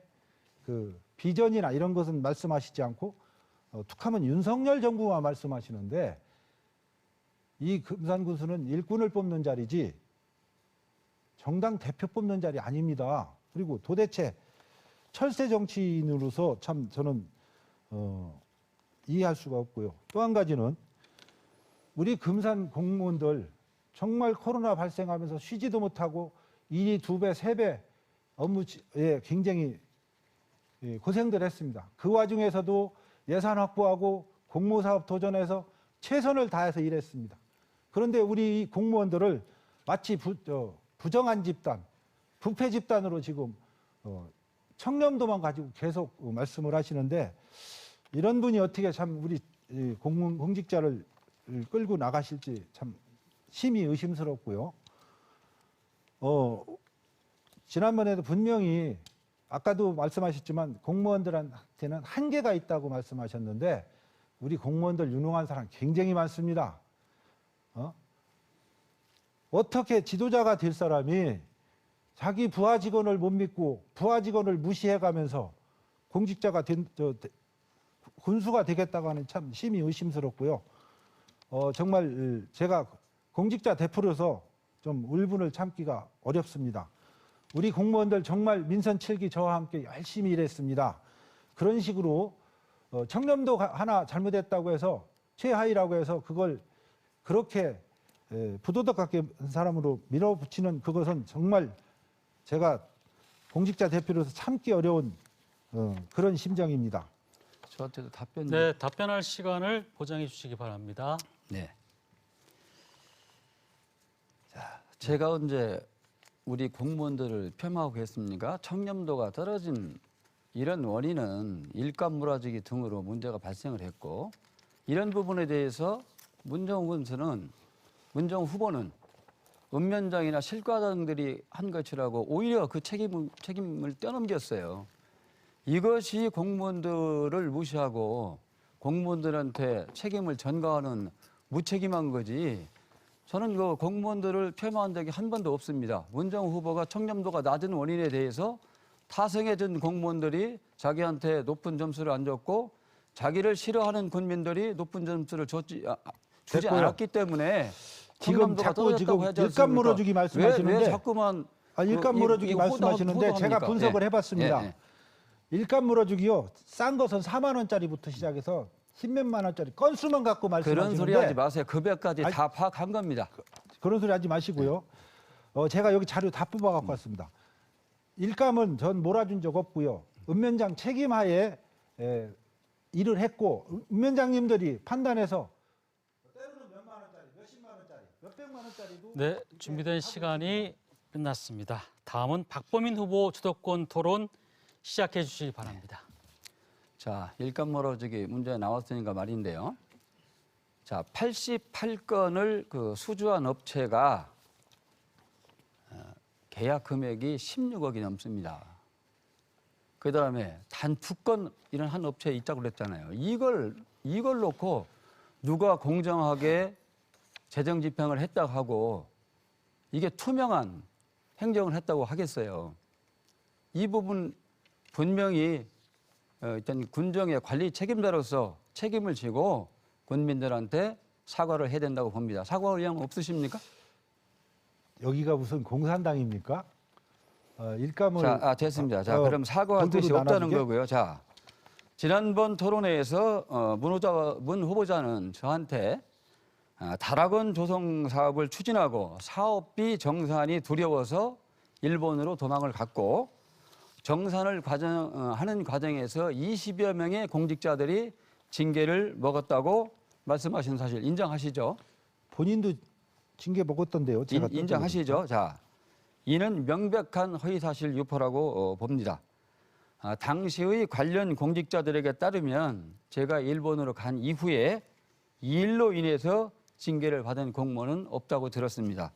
그 비전이나 이런 것은 말씀하시지 않고 툭하면 윤석열 정부만 말씀하시는데 이 금산군수는 일꾼을 뽑는 자리지 정당 대표 뽑는 자리 아닙니다. 그리고 도대체 철새 정치인으로서 참 저는 이해할 수가 없고요. 또 한 가지는 우리 금산 공무원들 정말 코로나 발생하면서 쉬지도 못하고 일이 2배, 3배 업무에 굉장히 고생들 했습니다. 그 와중에서도 예산 확보하고 공모사업 도전해서 최선을 다해서 일했습니다. 그런데 우리 공무원들을 마치 부정한 집단, 부패 집단으로 지금 청렴도만 가지고 계속 말씀을 하시는데 이런 분이 어떻게 참 우리 공직자를 끌고 나가실지 참 심히 의심스럽고요. 지난번에도 분명히 아까도 말씀하셨지만 공무원들한테는 한계가 있다고 말씀하셨는데 우리 공무원들 유능한 사람 굉장히 많습니다. 어떻게 지도자가 될 사람이 자기 부하 직원을 못 믿고 부하 직원을 무시해가면서 공직자가 군수가 되겠다고 하는 참 심히 의심스럽고요. 정말 제가 공직자 대표로서 좀 울분을 참기가 어렵습니다. 우리 공무원들 정말 민선 7기 저와 함께 열심히 일했습니다. 그런 식으로 청렴도 하나 잘못했다고 해서 최하위라고 해서 그걸 그렇게 부도덕 같게 한 사람으로 밀어붙이는 그것은 정말 제가 공직자 대표로서 참기 어려운 그런 심정입니다. 저한테도 답변. 네, 답변할 시간을 보장해 주시기 바랍니다. 네. 자, 제가 언제 우리 공무원들을 폄하하고 했습니까? 청렴도가 떨어진 이런 원인은 일감 몰아주기 등으로 문제가 발생을 했고 이런 부분에 대해서 문정후 후보는 읍면장이나 실과장들이 한 것이라고 오히려 그 책임을 떠넘겼어요. 이것이 공무원들을 무시하고 공무원들한테 책임을 전가하는 무책임한 거지. 저는 그 공무원들을 폄하한 적이 한 번도 없습니다. 문정후 후보가 청렴도가 낮은 원인에 대해서 타성해진 공무원들이 자기한테 높은 점수를 안 줬고 자기를 싫어하는 국민들이 높은 점수를 주지 됐고요. 않았기 때문에 지금 청렴도가 자꾸 떨어졌다고 지금 하지 일감 않습니까? 물어주기 말씀하시는데 왜 자꾸만 일감 물어주기 말씀하시는데 제가 분석을 해봤습니다. 예. 일감 물어주기요. 싼 것은 4만 원짜리부터 시작해서 10몇만 원짜리 건수만 갖고 말씀하시는데 그런 소리 하지 마세요. 급여까지 아니, 다 파악한 겁니다. 그런 소리 하지 마시고요. 제가 여기 자료 다 뽑아 갖고 왔습니다. 일감은 전 몰아준 적 없고요. 읍면장 책임하에 일을 했고 읍면장님들이 판단해서 때로는 몇만 원짜리, 몇십만 원짜리, 몇백만 원짜리도 네, 준비된 시간이 끝났습니다. 다음은 박범인 후보 주도권 토론 시작해 주시기 바랍니다. 자, 일감 멀어지기 문제 나왔으니까 말인데요. 자, 88건을 그 수주한 업체가 계약 금액이 16억이 넘습니다. 그 다음에 단 2건 이런 한 업체에 있다고 그랬잖아요. 이걸 놓고 누가 공정하게 재정 집행을 했다고 하고 이게 투명한 행정을 했다고 하겠어요. 이 부분 분명히 일단 군정의 관리 책임자로서 책임을 지고 군민들한테 사과를 해야 된다고 봅니다. 사과 의향 없으십니까? 여기가 무슨 공산당입니까? 일감을 자, 됐습니다. 자, 그럼 사과할 뜻이 골고루 없다는 나눠주게? 거고요. 자, 지난번 토론회에서 문 후보자는 저한테 다락원 조성 사업을 추진하고 사업비 정산이 두려워서 일본으로 도망을 갔고 정산을 하는 과정에서 20여 명의 공직자들이 징계를 먹었다고 말씀하신 사실 인정하시죠? 본인도 징계 먹었던데요. 제가 인정하시죠? 자, 이는 명백한 허위사실 유포라고 봅니다. 당시의 관련 공직자들에게 따르면 제가 일본으로 간 이후에 이 일로 인해서 징계를 받은 공무원은 없다고 들었습니다.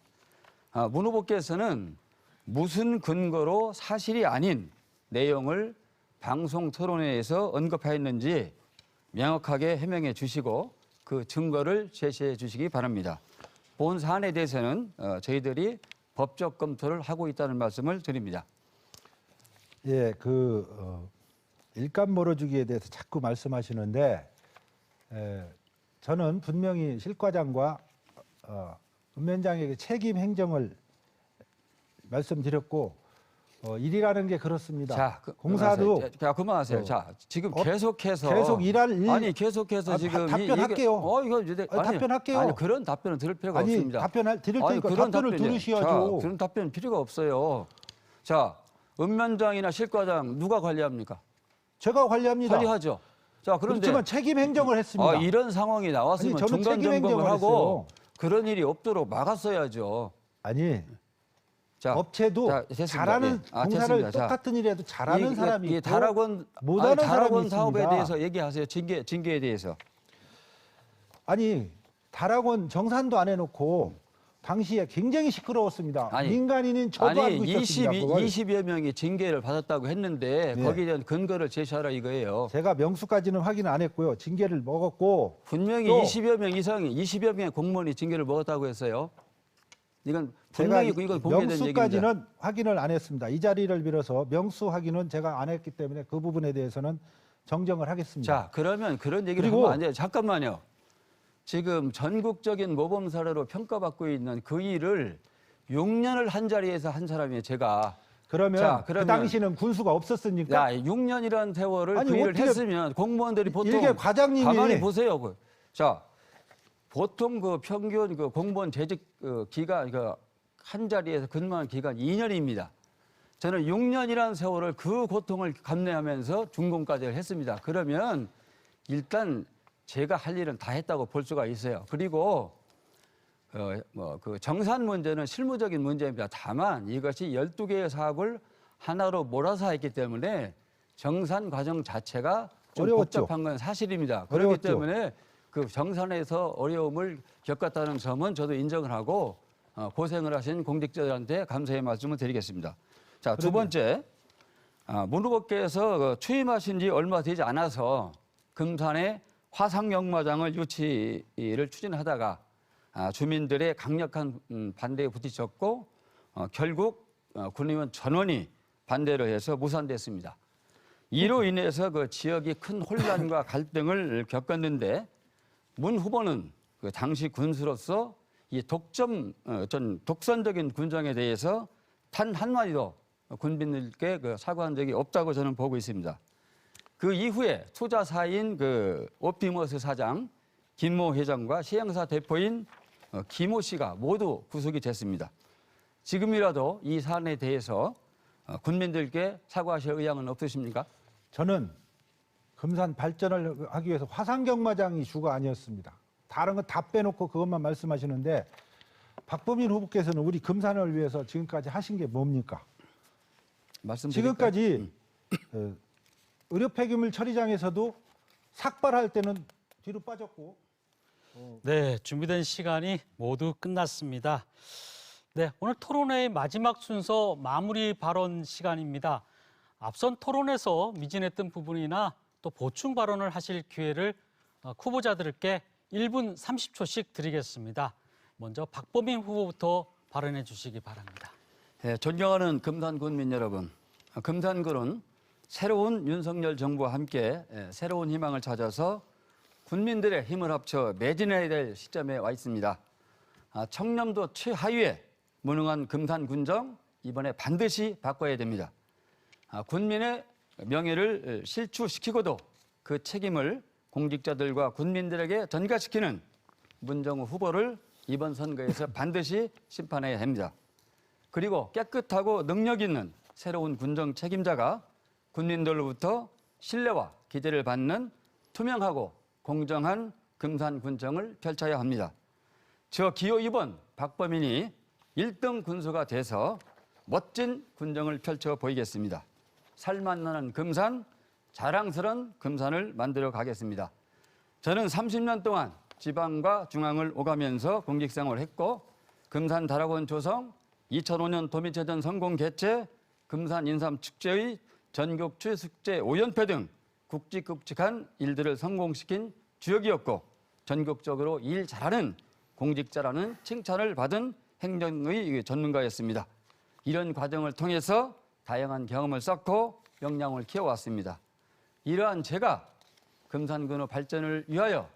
문 후보께서는 무슨 근거로 사실이 아닌 내용을 방송 토론회에서 언급하였는지 명확하게 해명해 주시고 그 증거를 제시해 주시기 바랍니다. 본 사안에 대해서는 저희들이 법적 검토를 하고 있다는 말씀을 드립니다. 예, 일감 멀어주기에 대해서 자꾸 말씀하시는데 저는 분명히 실과장과 읍면장에게 책임 행정을 말씀드렸고 일이라는 게 그렇습니다. 자, 공사도 그만하세요. 자, 지금 계속해서 계속해서 지금 답변할게요. 답변할게요. 아니 그런 답변은 들을 필요가 없습니다. 드릴 테니까 답변을 들으셔야죠. 그런 답변 필요가 없어요. 자, 읍면장이나 실과장 누가 관리합니까? 제가 관리합니다. 관리하죠. 자, 그런데 그렇지만 책임 행정을 했습니다. 이런 상황이 나왔으면 저는 중간 책임 점검을 행정을 하고 했어요. 그런 일이 없도록 막았어야죠. 아니 자, 업체도 됐습니다. 잘하는 공사를 됐습니다. 똑같은 일에도 잘하는 사람이 있고 다락원 못하는 사람이 다락원 있습니다. 사업에 대해서 얘기하세요. 징계에 대해서. 아니 다락원 정산도 안 해놓고 당시에 굉장히 시끄러웠습니다. 아니, 민간인은 저도 알고 있었습니다. 그걸. 20여 명이 징계를 받았다고 했는데 네. 거기에 대한 근거를 제시하라 이거예요. 제가 명수까지는 확인 안 했고요. 징계를 먹었고 분명히 또 20여 명 이상이 20여 명의 공무원이 징계를 먹었다고 했어요. 이건 제가 분명히 이건 공개된 얘기입니다. 명수까지는 확인을 안 했습니다. 이 자리를 빌어서 명수 확인은 제가 안 했기 때문에 그 부분에 대해서는 정정을 하겠습니다. 자, 그러면 그런 얘기를 그리고 하면 안 돼요. 잠깐만요. 지금 전국적인 모범 사례로 평가받고 있는 그 일을 6년을 한 자리에서 한 사람이에요, 제가. 그러면 그 당시는 군수가 없었습니까? 야, 6년이라는 세월을 아니, 그 일을 어떻게 했으면 공무원들이 보통 일개 과장님이 가만히 보세요. 자, 보통 그 평균 그 공무원 재직 기간 한 자리에서 근무한 기간 2년입니다. 저는 6년이라는 세월을 그 고통을 감내하면서 준공까지 했습니다. 그러면 일단 제가 할 일은 다 했다고 볼 수가 있어요. 그리고 그 정산 문제는 실무적인 문제입니다. 다만 이것이 12개의 사업을 하나로 몰아서 했기 때문에 정산 과정 자체가 좀 어려웠죠. 복잡한 건 사실입니다. 그렇기 어려웠죠. 때문에 그 정산에서 어려움을 겪었다는 점은 저도 인정을 하고 고생을 하신 공직자들한테 감사의 말씀을 드리겠습니다. 자, 두 번째, 문 후보께서 취임하신 지 얼마 되지 않아서 금산에 화상경마장을 유치를 추진하다가 주민들의 강력한 반대에 부딪혔고 결국 군의원 전원이 반대를 해서 무산됐습니다. 이로 인해서 그 지역이 큰 혼란과 갈등을 겪었는데 문 후보는 그 당시 군수로서 이 독선적인 군정에 대해서 단 한마디도 군민들께 사과한 적이 없다고 저는 보고 있습니다. 그 이후에 투자사인 그 옵티머스 사장, 김모 회장과 시행사 대표인 김호 씨가 모두 구속이 됐습니다. 지금이라도 이 사안에 대해서 군민들께 사과하실 의향은 없으십니까? 저는 금산 발전을 하기 위해서 화상경마장이 주가 아니었습니다. 다른 거 다 빼놓고 그것만 말씀하시는데 박범인 후보께서는 우리 금산을 위해서 지금까지 하신 게 뭡니까? 말씀드릴까요? 지금까지 의료 폐기물 처리장에서도 삭발할 때는 뒤로 빠졌고 네, 준비된 시간이 모두 끝났습니다. 네, 오늘 토론회의 마지막 순서 마무리 발언 시간입니다. 앞선 토론에서 미진했던 부분이나 또 보충 발언을 하실 기회를 후보자들께 1분 30초씩 드리겠습니다. 먼저 박범인 후보부터 발언해 주시기 바랍니다. 예, 존경하는 금산 군민 여러분, 금산군은 새로운 윤석열 정부와 함께 새로운 희망을 찾아서 군민들의 힘을 합쳐 매진해야 될 시점에 와 있습니다. 청렴도 최하위에 무능한 금산군정 이번에 반드시 바꿔야 됩니다. 군민의 명예를 실추시키고도 그 책임을 공직자들과 군민들에게 전가시키는 문정우 후보를 이번 선거에서 반드시 심판해야 합니다. 그리고 깨끗하고 능력 있는 새로운 군정 책임자가 군민들로부터 신뢰와 기대를 받는 투명하고 공정한 금산군정을 펼쳐야 합니다. 저 기호 2번 박범인이 1등 군수가 돼서 멋진 군정을 펼쳐 보이겠습니다. 살만나는 금산, 자랑스러운 금산을 만들어 가겠습니다. 저는 30년 동안 지방과 중앙을 오가면서 공직생활을 했고 금산 다락원 조성, 2005년 도민체전 성공 개최, 금산 인삼 축제의 전국 최숙제 5연패 등 굵직굵직한 일들을 성공시킨 주역이었고 전국적으로 일 잘하는 공직자라는 칭찬을 받은 행정의 전문가였습니다. 이런 과정을 통해서 다양한 경험을 쌓고 역량을 키워왔습니다. 이러한 제가 금산군의 발전을 위하여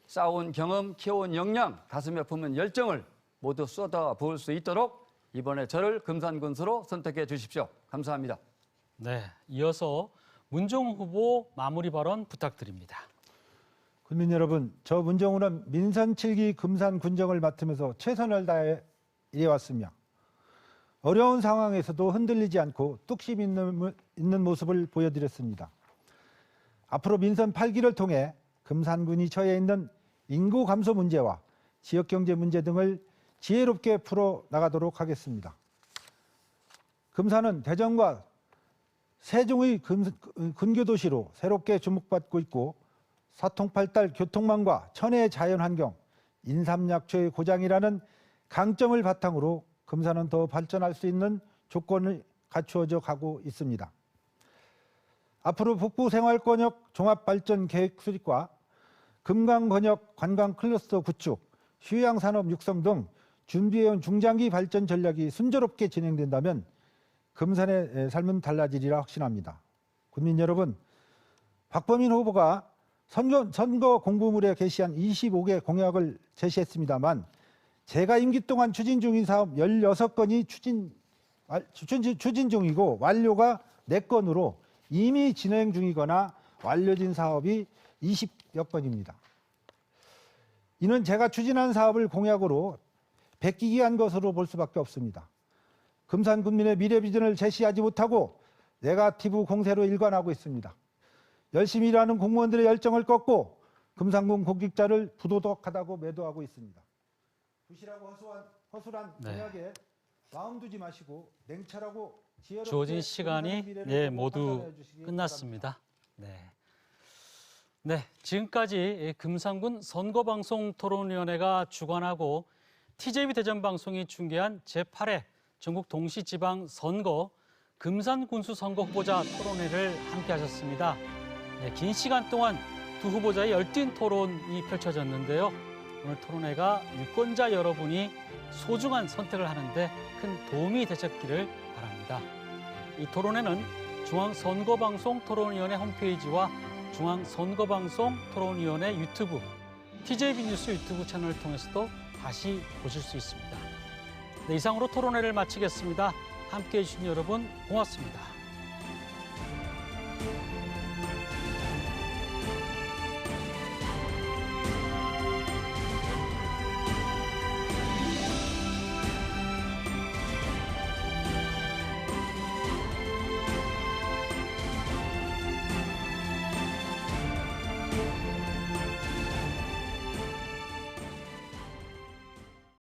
쌓아온 경험, 키워온 역량, 가슴에 품은 열정을 모두 쏟아부을 수 있도록 이번에 저를 금산군수로 선택해 주십시오. 감사합니다. 네, 이어서 문정우 후보 마무리 발언 부탁드립니다. 군민 여러분, 저 문정우는 민선 7기 금산 군정을 맡으면서 최선을 다해 일해왔으며 어려운 상황에서도 흔들리지 않고 뚝심 있는 모습을 보여드렸습니다. 앞으로 민선 8기를 통해 금산군이 처해 있는 인구 감소 문제와 지역경제 문제 등을 지혜롭게 풀어나가도록 하겠습니다. 금산은 대전과 세종의 근교도시로 새롭게 주목받고 있고 사통팔달 교통망과 천혜의 자연환경, 인삼약초의 고장이라는 강점을 바탕으로 금산은 더 발전할 수 있는 조건을 갖추어져 가고 있습니다. 앞으로 북부생활권역 종합발전계획 수립과 금강권역 관광클러스터 구축, 휴양산업 육성 등 준비해온 중장기 발전 전략이 순조롭게 진행된다면 금산의 삶은 달라지리라 확신합니다. 국민 여러분, 박범인 후보가 선거 공보물에 게시한 25개 공약을 제시했습니다만 제가 임기 동안 추진 중인 사업 16건이 추진 중이고 완료가 4건으로 이미 진행 중이거나 완료된 사업이 20여 건입니다. 이는 제가 추진한 사업을 공약으로 베끼기한 것으로 볼 수밖에 없습니다. 금산 군민의 미래 비전을 제시하지 못하고 네거티브 공세로 일관하고 있습니다. 열심히 일하는 공무원들의 열정을 꺾고 금산군 공직자를 부도덕하다고 매도하고 있습니다. 부실하고 허술한 공약에 마음 두지 마시고 냉철하고 지혜롭게 주어진 시간이 모두 끝났습니다. 네, 지금까지 금산군 선거방송 토론위원회가 주관하고 TJB 대전방송이 중계한 제8회 전국 동시지방 선거 금산군수 선거 후보자 토론회를 함께하셨습니다. 긴 시간 동안 두 후보자의 열띤 토론이 펼쳐졌는데요. 오늘 토론회가 유권자 여러분이 소중한 선택을 하는데 큰 도움이 되셨기를 바랍니다. 이 토론회는 중앙선거방송 토론위원회 홈페이지와 중앙선거방송 토론위원회 유튜브, TJB 뉴스 유튜브 채널을 통해서도 다시 보실 수 있습니다. 네, 이상으로 토론회를 마치겠습니다. 함께해 주신 여러분 고맙습니다.